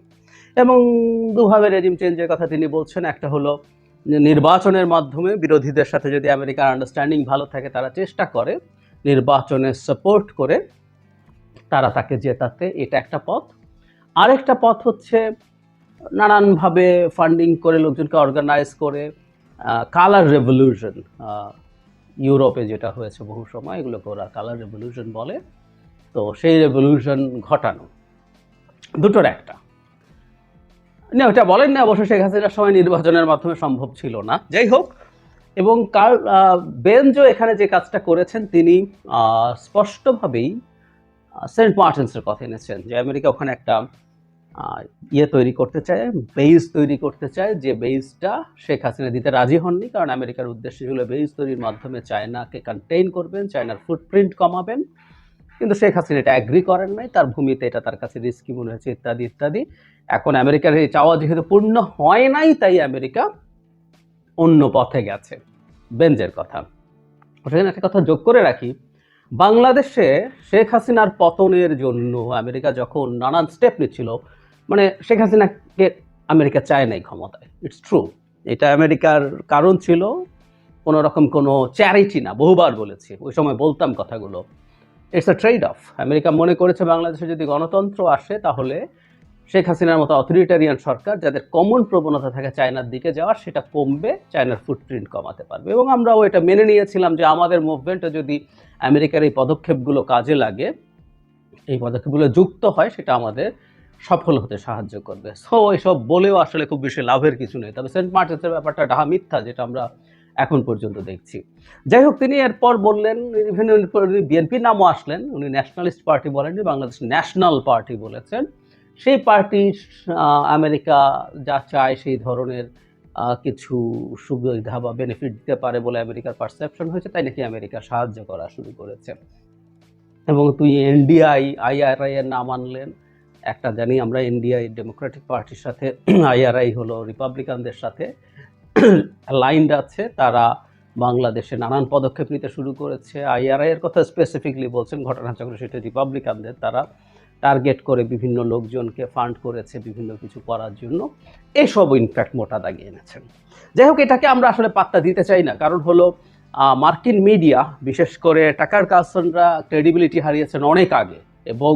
Speaker 5: এবং দুভাবে রেজিম চেঞ্জের কথা তিনি বলছেন। একটা হলো নির্বাচনের মাধ্যমে বিরোধীদের সাথে যদি আমেরিকার আন্ডারস্ট্যান্ডিং ভালো থাকে, তারা চেষ্টা করে নির্বাচনে সাপোর্ট করে তারা তাকে জেতাতে, এটা একটা পথ। আরেকটা পথ হচ্ছে নানানভাবে ফান্ডিং করে, লোকজনকে অর্গানাইজ করে কালার রেভলিউশন, ইউরোপে যেটা হয়েছে বহু সময়, এগুলোকে ওরা কালার রেভলিউশন বলে। তো সেই রেভলিউশন ঘটানো, দুটোর একটা। না, ওটা বলেন না, অবশ্য শেখ হাসিনার সময় নির্বাচনের মাধ্যমে সম্ভব ছিল না। যাই হোক, এবং বেঞ্জো এখানে যে কাজটা করেছেন, তিনি স্পষ্টভাবেই সেন্ট মার্টিনসের কথা এনেছেন, যে আমেরিকা ওখানে একটা তৈরি করতে চায়, বেইজ তৈরি করতে চায়, যে বেইজটা শেখ হাসিনা দিতে রাজি হননি। কারণ আমেরিকার উদ্দেশ্য ছিল বেইজ তৈরির মাধ্যমে চায়নাকে কন্টেইন করবেন, চায়নার ফুটপ্রিন্ট কমাবেন। কিন্তু শেখ হাসিনা এটা অ্যাগ্রি করেন নাই, তার ভূমিতে এটা তার কাছে রিস্কি মনে হয়েছে, ইত্যাদি ইত্যাদি। এখন আমেরিকার এই চাওয়া যেহেতু পূর্ণ হয় নাই, তাই আমেরিকা অন্য পথে গেছে। বেঞ্জের কথা। সেখানে একটা কথা যোগ করে রাখি, বাংলাদেশে শেখ হাসিনার পতনের জন্য আমেরিকা যখন নানান স্টেপ নিচ্ছিল, মানে শেখ হাসিনাকে আমেরিকা চায় নাই ক্ষমতায়, ইটস ট্রু। এটা আমেরিকার কারণ ছিল কোনো রকম কোনো চ্যারিটি না, বহুবার বলেছি, ওই সময় বলতাম কথাগুলো। It's a trade of. America মনে করেছে বাংলাদেশে যদি গণতন্ত্র আসে, তাহলে শেখ হাসিনার মতো অথরিটারিয়ান সরকার, যাদের কমন প্রবণতা থাকে চায়নার দিকে যাওয়ার, সেটা কমবে, চায়নার ফুটপ্রিন্ট কমাতে পারবে। এবং আমরাও এটা মেনে নিয়েছিলাম যে আমাদের মুভমেন্টে যদি আমেরিকার এই পদক্ষেপগুলো কাজে লাগে, এই পদক্ষেপগুলো যুক্ত হয়, সেটা আমাদের সফল হতে সাহায্য করবে। সো এসব বলেও আসলে খুব বেশি লাভের কিছু নেই। তবে সেন্ট মার্টিনসের ব্যাপারটা ডাহা মিথ্যা, যেটা আমরা এখন পর্যন্ত দেখছি। যাই হোক, তিনি এরপর বললেন, বিএনপির নামও আসলেন, উনি ন্যাশনালিস্ট পার্টি বলেননি, বাংলাদেশ ন্যাশনাল পার্টি বলেছেন। সেই পার্টি আমেরিকা যা চায় সেই ধরনের কিছু সুবিধা বা বেনিফিট দিতে পারে বলে আমেরিকার পারসেপশন হয়েছে, তাই নাকি আমেরিকা সাহায্য করা শুরু করেছে। এবং তুই এনডিআই, আইআরআই এর নাম আনলেন। একটা জানি আমরা, এনডিআই ডেমোক্রেটিক পার্টির সাথে, আইআরআই হলো রিপাবলিকানদের সাথে অ্যালাইন্ড আছে। তারা বাংলাদেশে নানান পদক্ষেপ নিতে শুরু করেছে। আইআরআই এর কথা স্পেসিফিকলি বলছেন, ঘটনাচক্রে সেটা রিপাবলিকানদের, তারা টার্গেট করে বিভিন্ন লোকজনকে ফান্ড করেছে বিভিন্ন কিছু করার জন্য, এসব ইনফ্যাক্ট মোটা দাগিয়ে এনেছেন। যাই হোক, এটাকে আমরা আসলে পাত্তা দিতে চাই না, কারণ হলো মার্কিন মিডিয়া, বিশেষ করে টাকার কার্লসনরা ক্রেডিবিলিটি হারিয়েছেন অনেক আগে, এবং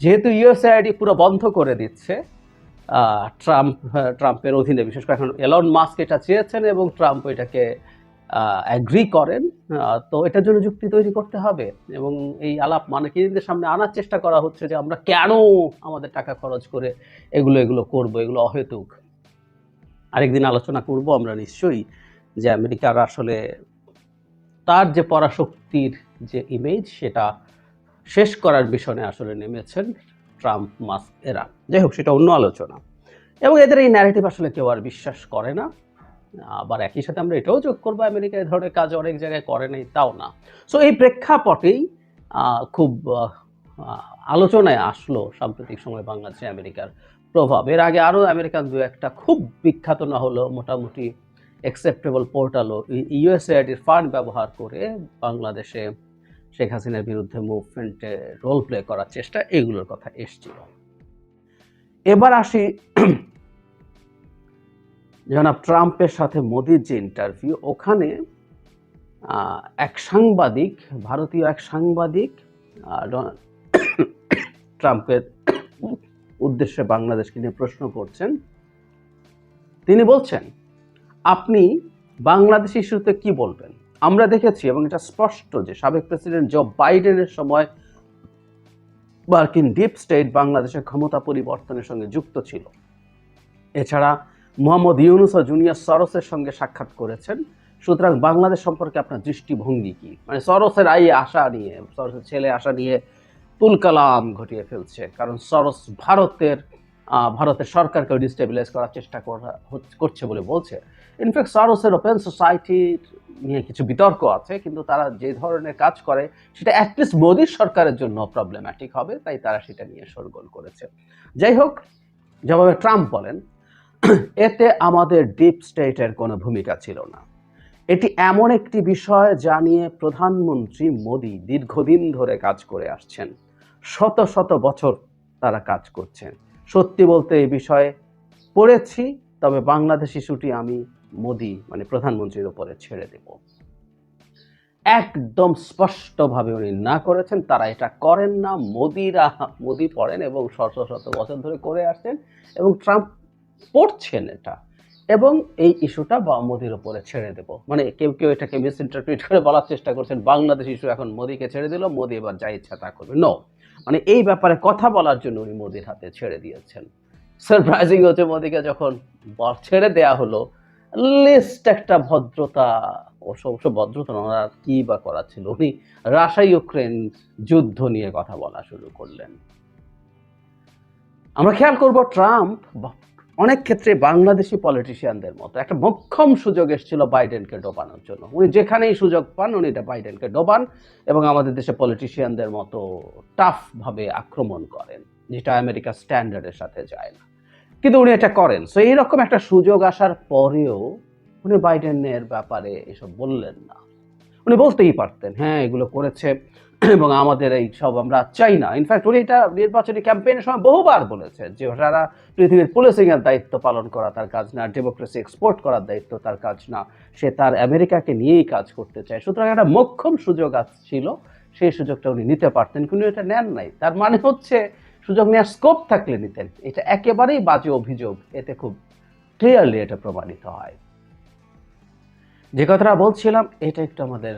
Speaker 5: যেহেতু ইউএসএআইডি পুরো বন্ধ করে দিচ্ছে ট্রাম্পের অধীনে, বিশেষ করে এখন এলন মাস্ক এটা চেয়েছেন এবং ট্রাম্প এটাকে অ্যাগ্রি করেন, তো এটার জন্য যুক্তি তৈরি করতে হবে, এবং এই আলাপ মার্কিনদের সামনে আনার চেষ্টা করা হচ্ছে যে আমরা কেন আমাদের টাকা খরচ করে এগুলো করব, এগুলো অহেতুক। আরেকদিন আলোচনা করব আমরা নিশ্চয়ই যে আমেরিকার আসলে তার যে পরাশক্তির যে ইমেজ, সেটা শেষ করার মিশনে আসলে নেমেছেন ট্রাম্প মাস্ক এরা। যাই হোক, সেটা অন্য আলোচনা। এবং এদের এই ন্যারেটিভ আসলে কেউ আর বিশ্বাস করে না। আবার একই সাথে আমরা এটাও যোগ করবো, আমেরিকা এই ধরনের কাজ অনেক জায়গায় করে নাই, তাও না। সো এই প্রেক্ষাপটেই খুব আলোচনায় আসলো সাম্প্রতিক সময় বাংলাদেশে আমেরিকার প্রভাব। এর আগে আরও আমেরিকান দু একটা খুব বিখ্যাত না হলো মোটামুটি অ্যাকসেপ্টেবল পোর্টালও ইউএসএআইডির ফান্ড ব্যবহার করে বাংলাদেশে শেখ হাসিনার বিরুদ্ধে মুভমেন্টে রোল প্লে করার চেষ্টা, এগুলোর কথা এসছিল। এবার আসি জনাব ট্রাম্পের সাথে মোদির যে ইন্টারভিউ, ওখানে এক সাংবাদিক, ভারতীয় এক সাংবাদিক ট্রাম্পের উদ্দেশ্যে বাংলাদেশকে নিয়ে প্রশ্ন করছেন। তিনি বলছেন, আপনি বাংলাদেশ ইস্যুতে কি বলবেন? আমরা দেখেছি এবং এটা স্পষ্ট যে সাবেক প্রেসিডেন্ট জো বাইডেনের সময় মার্কিন ডিপ স্টেট বাংলাদেশের ক্ষমতা পরিবর্তনের সঙ্গে যুক্ত ছিল। এছাড়া মোহাম্মদ ইউনুস ও জুনিয়র সরোসের সঙ্গে সাক্ষাৎ করেছেন। সুতরাং বাংলাদেশ সম্পর্কে আপনার দৃষ্টিভঙ্গি কি? মানে সরোসের আশা নিয়ে, সরোসের ছেলে আশা নিয়ে তুলকালাম ঘটিয়ে ফেলছে, কারণ সরোস ভারতের সরকারকে ডিস্টেবিলাইজ করার চেষ্টা করছে বলে বলছে। ইনফ্যাক্ট সরোসের ওপেন সোসাইটি নিয়ে কিছু বিতর্ক আছে, কিন্তু তারা যে ধরনের কাজ করে সেটা অ্যাটলিস্ট মোদির সরকারের জন্য প্রবলেম্যাটিক হবে, তাই তারা সেটা নিয়ে শোরগোল করেছে। যাই হোক, জবাবে ট্রাম্প বলেন, এতে আমাদের ডিপ স্টেটের কোনো ভূমিকা ছিল না। এটি এমন একটি বিষয় যা নিয়ে প্রধানমন্ত্রী মোদি দীর্ঘদিন ধরে কাজ করে আসছেন। শত শত বছর তারা কাজ করছেন। সত্যি বলতে এই বিষয়ে পড়েছি, তবে বাংলাদেশ ইস্যুটি আমি মোদি মানে প্রধানমন্ত্রীর উপরে ছেড়ে দেব। একদম স্পষ্টভাবে উনি না করেছেন, তারা এটা করেন না। মোদি পড়েন এবং শত শত বছর ধরে করে আসছেন, এবং ট্রাম্প পড়ছেন এটা, এবং এই ইস্যুটা মোদির উপরে ছেড়ে দেব। মানে কেউ কেউ এটাকে মিস ইন্টারপ্রিট করে বলার চেষ্টা করছেন বাংলাদেশ ইস্যু এখন মোদিকে ছেড়ে দিল, মোদি এবার যা ইচ্ছা তা করবে। নো, মানে এই ব্যাপারে কথা বলার জন্য উনি মোদির হাতে ছেড়ে দিয়েছেন। সারপ্রাইজিং হচ্ছে, মোদিকে যখন ছেড়ে দেয়া হলো, লিস্ট একটা ভদ্রতা, অবশ্য ভদ্রতা ওনার কি বা করা ছিল, উনি রাশিয়া ইউক্রেন যুদ্ধ নিয়ে কথা বলা শুরু করলেন। আমরা খেয়াল করব, ট্রাম্প অনেক ক্ষেত্রে বাংলাদেশি পলিটিশিয়ানদের মতো একটা মোক্ষম সুযোগ এসেছিল বাইডেনকে ডোবানোর জন্য। উনি যেখানেই সুযোগ পান উনি এটা বাইডেনকে ডোবান, এবং আমাদের দেশে পলিটিশিয়ানদের মতো টাফভাবে আক্রমণ করেন, যেটা আমেরিকার স্ট্যান্ডার্ডের সাথে যায় না, কিন্তু উনি এটা করেন। সো এইরকম একটা সুযোগ আসার পরেও উনি বাইডেনের ব্যাপারে এসব বললেন না। উনি বলতেই পারতেন, হ্যাঁ এগুলো করেছে এবং আমাদের এই সব আমরা চাই না। ইনফ্যাক্ট উনি এটা নির্বাচনী ক্যাম্পেইনের সময় বহুবার বলেছেন যে সারা পৃথিবীর পুলিশিং এর দায়িত্ব পালন করা তার কাজ না, ডেমোক্রেসি এক্সপোর্ট করার দায়িত্ব তার কাজ না, সে তার আমেরিকাকে নিয়েই কাজ করতে চায়। সুতরাং একটা মোক্ষম সুযোগ ছিল, সেই সুযোগটা উনি নিতে পারতেন, কিন্তু এটা নেন নাই। তার মানে হচ্ছে সুযোগ নেওয়ার স্কোপ থাকলে নিতেন। এটা একেবারেই বাজে অভিযোগ, এতে খুব ক্লিয়ারলি এটা প্রমাণিত হয়। যে কথাটা বলছিলাম, এটা একটু আমাদের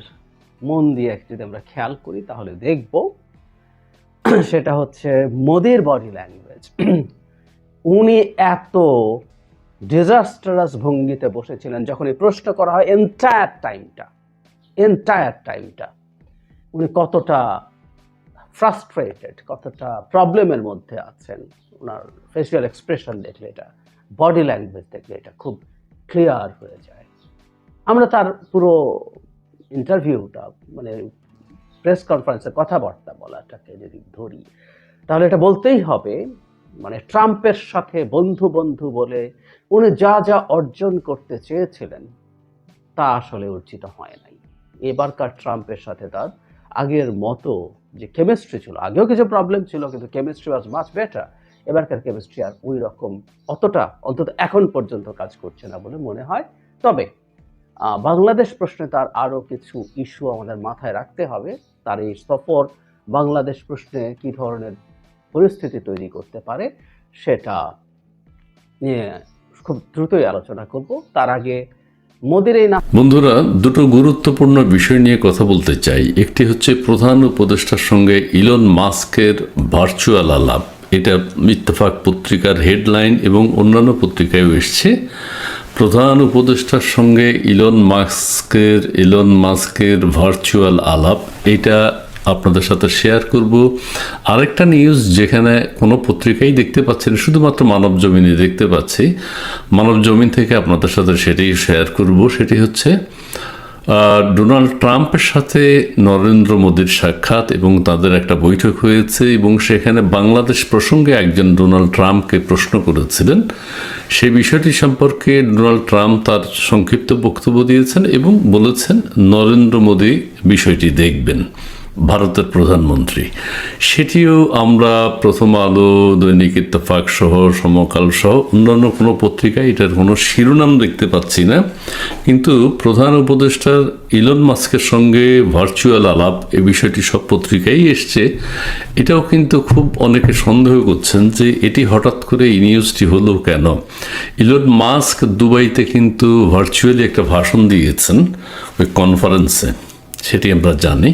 Speaker 5: মন দিয়ে যদি আমরা খেয়াল করি তাহলে দেখব, সেটা হচ্ছে মোদির বডি ল্যাঙ্গুয়েজ। উনি এত ডিজাস্টারাস ভঙ্গিতে বসেছিলেন যখন এই প্রশ্ন করা হয়, এন্টায়ার টাইমটা উনি কতটা ফ্রাস্ট্রেটেড, কতটা প্রবলেমের মধ্যে আছেন, ওনার ফেসিয়াল এক্সপ্রেশন দেখলে, এটা বডি ল্যাঙ্গুয়েজ দেখলে এটা খুব ক্লিয়ার হয়ে যায়। আমরা তার পুরো ইন্টারভিউটা মানে প্রেস কনফারেন্সে কথাবার্তা বলাটাকে যদি ধরি, তাহলে এটা বলতেই হবে, মানে ট্রাম্পের সাথে বন্ধু বলে উনি যা যা অর্জন করতে চেয়েছিলেন তা আসলে অর্জিত হয় নাই। এবারকার ট্রাম্পের সাথে তার আগের মতো যে কেমিস্ট্রি ছিল, আগেও কিছু প্রবলেম ছিল কিন্তু কেমিস্ট্রি ওয়াজ মাচ বেটার, এবারকার কেমিস্ট্রি আর ওই রকম অতটা অন্তত এখন পর্যন্ত কাজ করছে না বলে মনে হয়। তবে বাংলাদেশ প্রশ্নে তার আরও কিছু ইস্যু আমাদের মাথায় রাখতে হবে। তার এই সফর বাংলাদেশ প্রশ্নে কী ধরনের পরিস্থিতি তৈরি করতে পারে সেটা নিয়ে খুব দ্রুতই আলোচনা করব। তার আগে মোদির এই
Speaker 2: বন্ধুরা, দুটো গুরুত্বপূর্ণ বিষয় নিয়ে কথা বলতে চাই। একটি হচ্ছে প্রধান উপদেষ্টার সঙ্গে ইলন মাস্কের ভার্চুয়াল আলাপ। এটা ইত্তেফাক পত্রিকার হেডলাইন এবং অন্যান্য পত্রিকায়ও এসছে। প্রধান উপদেষ্টার সঙ্গে ইলন মাস্কের ভার্চুয়াল আলাপ, এটা আপনাদের সাথে শেয়ার করব। আরেকটা নিউজ যেখানে কোনো পত্রিকাই দেখতে পাচ্ছি না, শুধুমাত্র মানবজমিনে দেখতে পাচ্ছি, মানবজমিন থেকে আপনাদের সাথে সেটাই শেয়ার করব। সেটি হচ্ছে ডোনাল্ড ট্রাম্পের সাথে নরেন্দ্র মোদির সাক্ষাৎ এবং তাদের একটা বৈঠক হয়েছে এবং সেখানে বাংলাদেশ প্রসঙ্গে একজন ডোনাল্ড ট্রাম্পকে প্রশ্ন করেছিলেন। সেই বিষয়টি সম্পর্কে ডোনাল্ড ট্রাম্প তার সংক্ষিপ্ত বক্তব্য দিয়েছেন এবং বলেছেন নরেন্দ্র মোদি বিষয়টি দেখবেন, ভারতের প্রধানমন্ত্রী। সেটিও আমরা প্রথম আলো, দৈনিক ইত্তেফাক সহ, সমকাল সহ অন্যান্য কোনো পত্রিকায় এটার কোনো শিরোনাম দেখতে পাচ্ছি না। কিন্তু প্রধান উপদেষ্টার ইলন মাস্কের সঙ্গে ভার্চুয়াল আলাপ, এই বিষয়টি সব পত্রিকায় এসছে। এটাও কিন্তু খুব অনেকে সন্দেহ করছেন যে এটি হঠাৎ করে এই নিউজটি হলো কেন। ইলন মাস্ক দুবাইতে কিন্তু ভার্চুয়ালি একটা ভাষণ দিয়েছেন ওই কনফারেন্সে, সেটি আমরা জানি।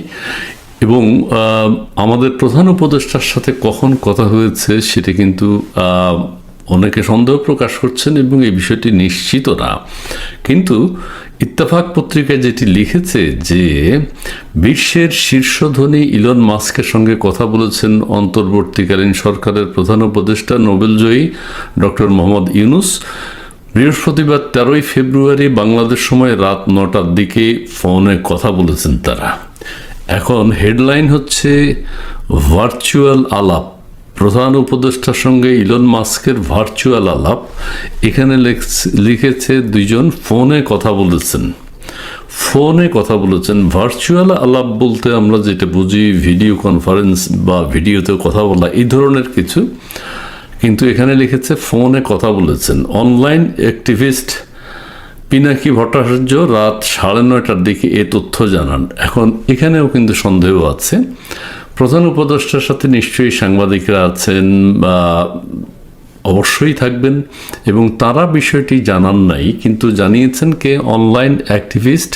Speaker 2: এবং আমাদের প্রধান উপদেষ্টার সাথে কখন কথা হয়েছে সেটি কিন্তু অনেকে সন্দেহ প্রকাশ করছেন এবং এই বিষয়টি নিশ্চিত না। কিন্তু ইত্তেফাক পত্রিকায় যেটি লিখেছে যে বিশ্বের শীর্ষধনী ইলন মাস্কের সঙ্গে কথা বলেছেন অন্তর্বর্তীকালীন সরকারের প্রধান উপদেষ্টা নোবেলজয়ী ডক্টর মোহাম্মদ ইউনুস। বৃহস্পতিবার 13 ফেব্রুয়ারি বাংলাদেশ সময় রাত 9টার দিকে ফোনে কথা বলেছেন তারা। এখন হেডলাইন হচ্ছে ভার্চুয়াল আলাপ, প্রধান উপদেষ্টার সঙ্গে ইলন মাস্কের ভার্চুয়াল আলাপ। এখানে লিখেছে দুইজন ফোনে কথা বলেছেন। ভার্চুয়াল আলাপ বলতে আমরা যেটা বুঝি ভিডিও কনফারেন্স বা ভিডিওতে কথা বলা, এই ধরনের কিছু, কিন্তু এখানে লিখেছে ফোনে কথা বলেছেন। অনলাইন অ্যাক্টিভিস্ট পিনাকি ভট্টাচার্য রাত 9:30টার দিকে এ তথ্য জানান। এখন এখানেও কিন্তু সন্দেহ আছে। প্রধান উপদেষ্টার সাথে নিশ্চয়ই সাংবাদিকরা আছেন বা অবশ্যই থাকবেন এবং তারা বিষয়টি জানান নাই, কিন্তু জানিয়েছেন কে অনলাইন অ্যাক্টিভিস্ট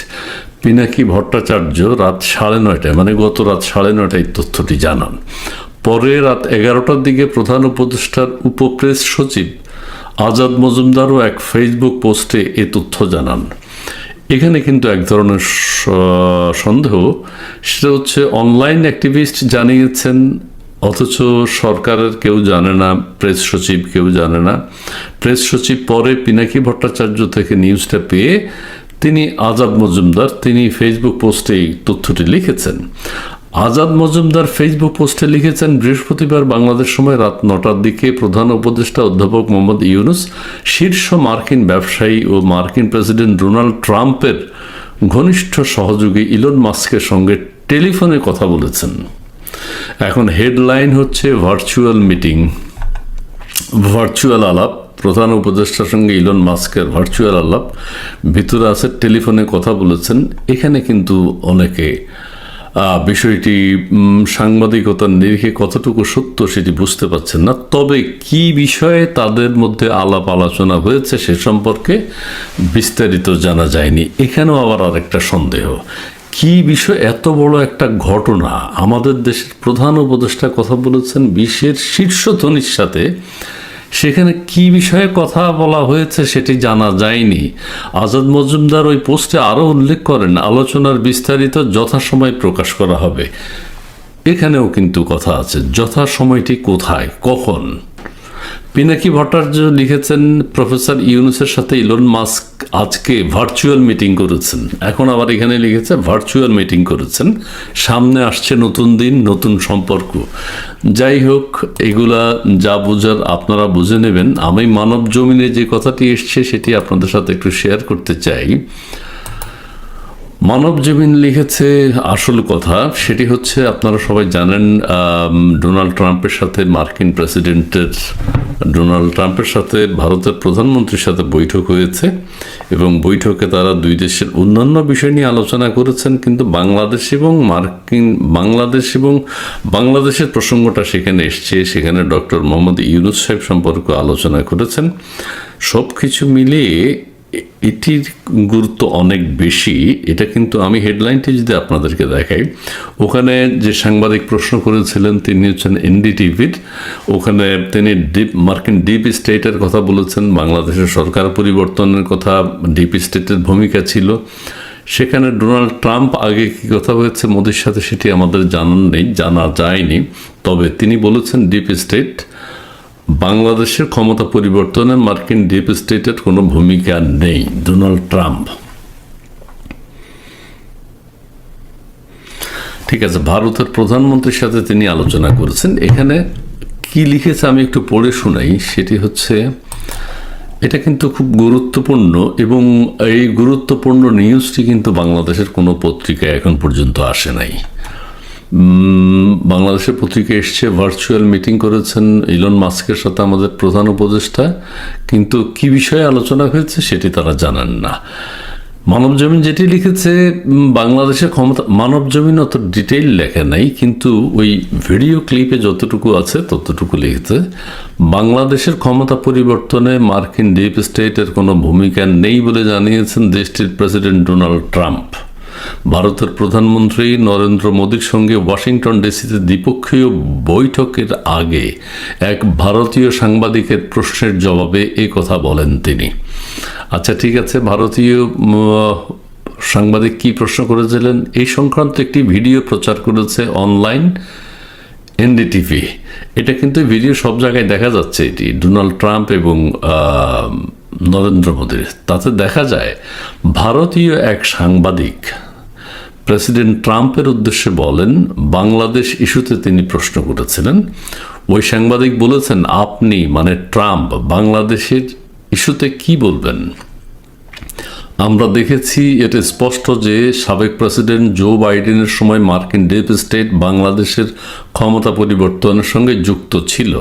Speaker 2: পিনাকি ভট্টাচার্য রাত 9:30, মানে গত রাত 9:30 তথ্যটি জানান। পরে রাত 11টার দিকে প্রধান উপদেষ্টার উপপ্রেস সচিব আজাদ মজুমদারও এক ফেসবুক পোস্টে এ তথ্য জানান। এখানে কিন্তু এক ধরনের সন্দেহ, সেটা হচ্ছে অনলাইন অ্যাক্টিভিস্ট জানিয়েছেন অথচ সরকারের কেউ জানে না, প্রেস সচিব কেউ জানে না। প্রেস সচিব পরে পিনাকি ভট্টাচার্য থেকে নিউজটা পেয়ে আজাদ মজুমদার তিনি ফেসবুক পোস্টে এই তথ্যটি লিখেছেন। আজাদ মজুমদার ফেসবুক পোস্টে লিখেছেন, বৃহস্পতিবার বাংলাদেশ সময় রাত 9টার দিকে প্রধান উপদেষ্টা অধ্যাপক মোহাম্মদ ইউনুস শীর্ষ মার্কিন ব্যবসায়ী ও মার্কিন প্রেসিডেন্ট ডোনাল্ড ট্রাম্পের ঘনিষ্ঠ সহযোগী ইলন মাস্কের সঙ্গে টেলিফোনে কথা বলেছেন। এখন হেডলাইন হচ্ছে ভার্চুয়াল আলাপ, প্রধান উপদেষ্টার সঙ্গে ইলন মাস্কের ভার্চুয়াল আলাপ, ভিতরে আছে টেলিফোনে কথা বলেছেন। এখানে কিন্তু অনেকে বিষয়টি সাংবাদিকতার নিরিখে কতটুকু সত্য সেটি বুঝতে পারছেন না। তবে কি বিষয়ে তাদের মধ্যে আলাপ আলোচনা হয়েছে সে সম্পর্কে বিস্তারিত জানা যায়নি। এখানেও আবার আরেকটা সন্দেহ, কি বিষয়, এত বড় একটা ঘটনা, আমাদের দেশের প্রধান উপদেষ্টা কথা বলেছেন বিশ্বের শীর্ষ ধনীর সাথে, সেখানে কি বিষয়ে কথা বলা হয়েছে সেটি জানা যায়নি। আজাদ মজুমদার ওই পোস্টে আরও উল্লেখ করেন আলোচনার বিস্তারিত যথাসময় প্রকাশ করা হবে। এখানেও কিন্তু কথা আছে, যথাসময়টি কোথায়, কখন। পিনাকি ভট্টাচার্য লিখেছেন, প্রফেসর ইউনুসের সাথে ইলন মাস্ক আজকে ভার্চুয়াল মিটিং করেছেন। এখন আবার এখানে লিখেছে ভার্চুয়াল মিটিং করেছেন, সামনে আসছে নতুন দিন, নতুন সম্পর্ক। যাই হোক, এগুলা যা বোঝার আপনারা বুঝে নেবেন। আমি মানব জমিনে যে কথাটি এসছে সেটি আপনাদের সাথে একটু শেয়ার করতে চাই। মানবজমিন লিখেছে আসল কথা, সেটি হচ্ছে আপনারা সবাই জানেন ডোনাল্ড ট্রাম্পের সাথে ডোনাল্ড ট্রাম্পের সাথে ভারতের প্রধানমন্ত্রীর সাথে বৈঠক হয়েছে এবং বৈঠকে তারা দুই দেশের অন্যান্য বিষয় নিয়ে আলোচনা করেছেন, কিন্তু বাংলাদেশের প্রসঙ্গটা সেখানে এসছে। সেখানে ডক্টর মোহাম্মদ ইউনূস সাহেব সম্পর্কে আলোচনা করেছেন। সব কিছু মিলিয়ে এটির গুরুত্ব অনেক বেশি। এটা কিন্তু আমি হেডলাইনটি যদি আপনাদেরকে দেখাই, ওখানে যে সাংবাদিক প্রশ্ন করেছিলেন তিনি হচ্ছেন এনডিটিভির। ওখানে তিনি মার্কিন ডিপ স্টেটের কথা বলেছেন, বাংলাদেশের সরকার পরিবর্তনের কথা, ডিপ স্টেটের ভূমিকা ছিল। সেখানে ডোনাল্ড ট্রাম্প আগে কী কথা হয়েছে মোদির সাথে সেটি আমাদের জানা যায়নি। তবে তিনি বলেছেন ডিপ স্টেট, বাংলাদেশের ক্ষমতা পরিবর্তনে মার্কিন ডিপ স্টেটের কোনো ভূমিকা নেই। ডোনাল্ড ট্রাম্প, ঠিক আছে, ভারতের প্রধানমন্ত্রীর সাথে তিনি আলোচনা করেছেন। এখানে কি লিখেছে আমি একটু পড়ে শোনাই। সেটি হচ্ছে, এটা কিন্তু খুব গুরুত্বপূর্ণ এবং এই গুরুত্বপূর্ণ নিউজটি কিন্তু বাংলাদেশের কোনো পত্রিকায় এখন পর্যন্ত আসে নাই। বাংলাদেশের পত্রিকা এসছে, ভার্চুয়াল মিটিং করেছেন ইলন মাস্কের সাথে আমাদের প্রধান উপদেষ্টা, কিন্তু কি বিষয়ে আলোচনা হয়েছে সেটি তারা জানেন না। মানবজমিন যেটি লিখেছে, বাংলাদেশের ক্ষমতা, মানবজমিন অত ডিটেইল লেখা নাই, কিন্তু ওই ভিডিও ক্লিপে যতটুকু আছে ততটুকু লিখেছে, বাংলাদেশের ক্ষমতা পরিবর্তনে মার্কিন ডিপ স্টেটের কোনো ভূমিকা নেই বলে জানিয়েছেন দেশটির প্রেসিডেন্ট ডোনাল্ড ট্রাম্প। ভারতের প্রধানমন্ত্রী নরেন্দ্র মোদীর সঙ্গে ওয়াশিংটন ডিসিতে দ্বিপক্ষীয় বৈঠকের আগে এক ভারতীয় সাংবাদিকের প্রশ্নের জবাবে এই কথা বলেন তিনি। আচ্ছা, ঠিক আছে, ভারতীয় সাংবাদিক কি প্রশ্ন করেছিলেন এই সংক্রান্ত একটি ভিডিও প্রচার করেছে অনলাইন এনডিটিভি। এটা কিন্তু ভিডিও সব জায়গায় দেখা যাচ্ছে, এটি ডোনাল্ড ট্রাম্প এবং নরেন্দ্র মোদীর। তাতে দেখা যায় ভারতীয় এক সাংবাদিক প্রেসিডেন্ট ট্রাম্পের উদ্দেশ্যে বলেন, বাংলাদেশ ইস্যুতে তিনি প্রশ্ন করেছিলেন। ওই সাংবাদিক বলেছেন, আপনি মানে ট্রাম্প বাংলাদেশের ইস্যুতে কি বলবেন? আমরা দেখেছি এটা স্পষ্ট যে সাবেক প্রেসিডেন্ট জো বাইডেনের সময় মার্কিন ডিপ স্টেট বাংলাদেশের ক্ষমতা পরিবর্তনের সঙ্গে যুক্ত ছিল।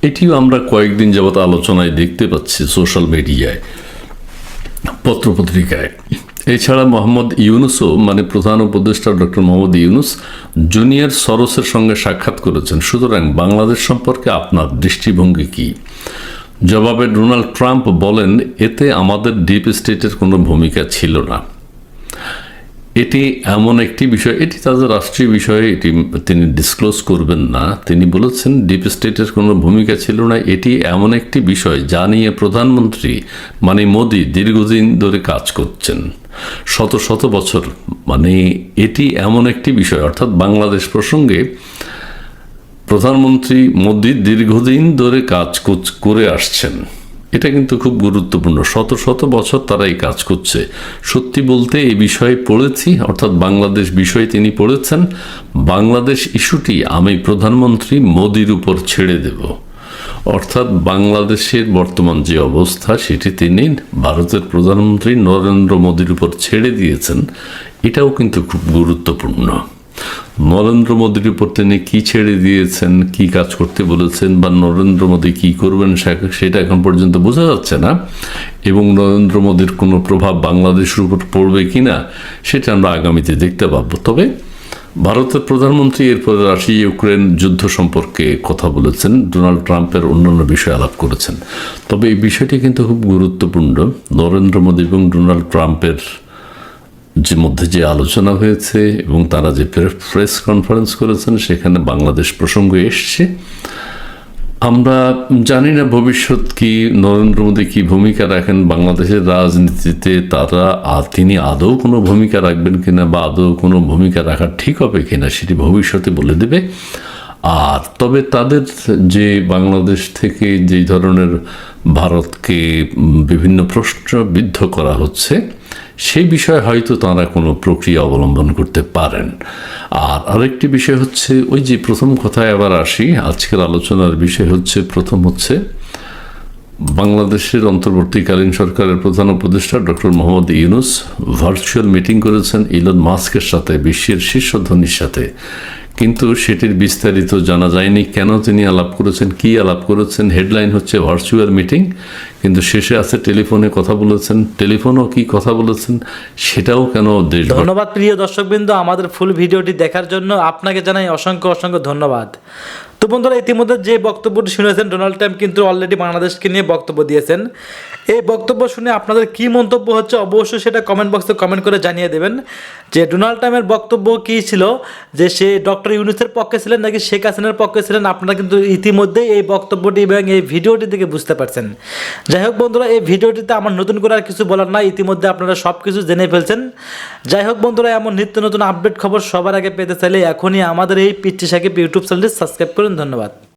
Speaker 2: এটিও আমরা কয়েকদিন যাবৎ আলোচনায় দেখতে পাচ্ছি সোশ্যাল মিডিয়ায়, পত্রপত্রিকায়। এছাড়া মোহাম্মদ ইউনুসও, মানে প্রধান উপদেষ্টা ডক্টর মোহাম্মদ ইউনুস জুনিয়র সরোসের সঙ্গে সাক্ষাৎ করেছেন। সুতরাং বাংলাদেশ সম্পর্কে আপনার দৃষ্টিভঙ্গি কি? জবাবে ডোনাল্ড ট্রাম্প বলেন, এতে আমাদের ডিপ স্টেটের কোনো ভূমিকা ছিল না। এটি এমন একটি বিষয়, এটি তাদের রাষ্ট্রীয় বিষয়ে, এটি তিনি ডিসক্লোজ করবেন না। তিনি বলেছেন ডিপ স্টেটের কোনো ভূমিকা ছিল না। এটি এমন একটি বিষয় যা নিয়ে প্রধানমন্ত্রী মানে মোদি দীর্ঘদিন ধরে কাজ করছেন, শত শত বছর। মানে এটি এমন একটি বিষয়, অর্থাৎ বাংলাদেশ প্রসঙ্গে প্রধানমন্ত্রী মোদি দীর্ঘদিন ধরে কাজ করে আসছেন। এটা কিন্তু খুব গুরুত্বপূর্ণ, শত শত বছর তারা এই কাজ করছে। সত্যি বলতে এই বিষয়ে পড়েছি, অর্থাৎ বাংলাদেশ বিষয়ে তিনি পড়েছেন, বাংলাদেশ ইস্যুটি আমি প্রধানমন্ত্রী মোদির উপর ছেড়ে দেব। অর্থাৎ বাংলাদেশের বর্তমান যে অবস্থা সেটি তিনি ভারতের প্রধানমন্ত্রী নরেন্দ্র মোদির উপর ছেড়ে দিয়েছেন। এটাও কিন্তু খুব গুরুত্বপূর্ণ। নরেন্দ্র মোদীর উপর তিনি কি ছেড়ে দিয়েছেন, কি কাজ করতে বলেছেন, বা নরেন্দ্র মোদী কি করবেন সেটা এখন পর্যন্ত বোঝা যাচ্ছে না। এবং নরেন্দ্র মোদীর কোনো প্রভাব বাংলাদেশের উপর পড়বে কিনা সেটা আমরা আগামীতে দেখতে পাবো। তবে ভারতের প্রধানমন্ত্রী এরপরে রাশিয়া ইউক্রেন যুদ্ধ সম্পর্কে কথা বলেছেন, ডোনাল্ড ট্রাম্পের অন্যান্য বিষয়ে আলাপ করেছেন। তবে এই বিষয়টি কিন্তু খুব গুরুত্বপূর্ণ। নরেন্দ্র মোদী এবং ডোনাল্ড ট্রাম্পের যে মধ্যে যে আলোচনা হয়েছে এবং তারা যে প্রেস কনফারেন্স করেছেন সেখানে বাংলাদেশ প্রসঙ্গ এসছে। আমরা জানি না ভবিষ্যৎ কি, নরেন্দ্র মোদী কি ভূমিকা রাখেন বাংলাদেশের রাজনীতিতে, তিনি আদৌ কোনো ভূমিকা রাখবেন কিনা বা আদৌ কোনো ভূমিকা রাখা ঠিক হবে কিনা সেটি ভবিষ্যতে বলে দেবে। আর তবে তাদের যে বাংলাদেশ থেকে যেই ধরনের ভারতকে বিভিন্ন প্রশ্নবিদ্ধ করা হচ্ছে সেই বিষয়ে হয়তো তারা কোনো প্রক্রিয়া অবলম্বন করতে পারেন। আর আরেকটি বিষয় হচ্ছে, ওই যে প্রথম কথায় আবার আসি, আজকের আলোচনার বিষয় হচ্ছে, প্রথম হচ্ছে বাংলাদেশের অন্তর্বর্তীকালীন সরকারের প্রধান উপদেষ্টা doctor Mohammad Yunus virtual meeting করেছেন ইলন মাস্কের সাথে, বিশ্বের শীর্ষ ধনীর সাথে, কিন্তু সেটির বিস্তারিত জানা যায়নি। কেন তিনি আলাপ করেছেন, কি আলাপ করেছেন? হেডলাইন হচ্ছে ভার্চুয়াল মিটিং, কিন্তু শেষে আছে টেলিফোনে কথা বলেছেন। টেলিফোনও কি কথা বলেছেন সেটাও কেন দেশ।
Speaker 7: ধন্যবাদ প্রিয় দর্শকবৃন্দ, আমাদের ফুল ভিডিওটি দেখার জন্য আপনাকে জানাই অসংখ্য অসংখ্য ধন্যবাদ। তো বন্ধুরা, ইতিমধ্যে যে বক্তব্যটি শুনেছেন, ডোনাল্ড ট্রাম্প কিন্তু অলরেডি বাংলাদেশকে নিয়ে বক্তব্য দিয়েছেন। এই বক্তব্য শুনে আপনাদের কি মন্তব্য হচ্ছে অবশ্যই সেটা কমেন্ট বক্সে কমেন্ট করে জানিয়ে দেবেন যে ডোনাল্ড ট্রাম্পের বক্তব্য কী ছিল, যে সে ডক্টর ইউনূসের পক্ষে ছিলেন নাকি শেখ হাসিনার পক্ষে ছিলেন। আপনারা কিন্তু ইতিমধ্যেই এই বক্তব্যটি এবং এই ভিডিওটি থেকে বুঝতে পারছেন। যাই হোক বন্ধুরা, এই ভিডিওটিতে আমার নতুন করে আর কিছু বলার নাই, ইতিমধ্যে আপনারা সব কিছু জেনে ফেলছেন। যাই হোক বন্ধুরা, এমন নিত্য নতুন আপডেট খবর সবার আগে পেতে চাইলে এখনই আমাদের এই পিচ্চি সাকিব ইউটিউব চ্যানেলটি সাবস্ক্রাইব করুন। ধন্যবাদ।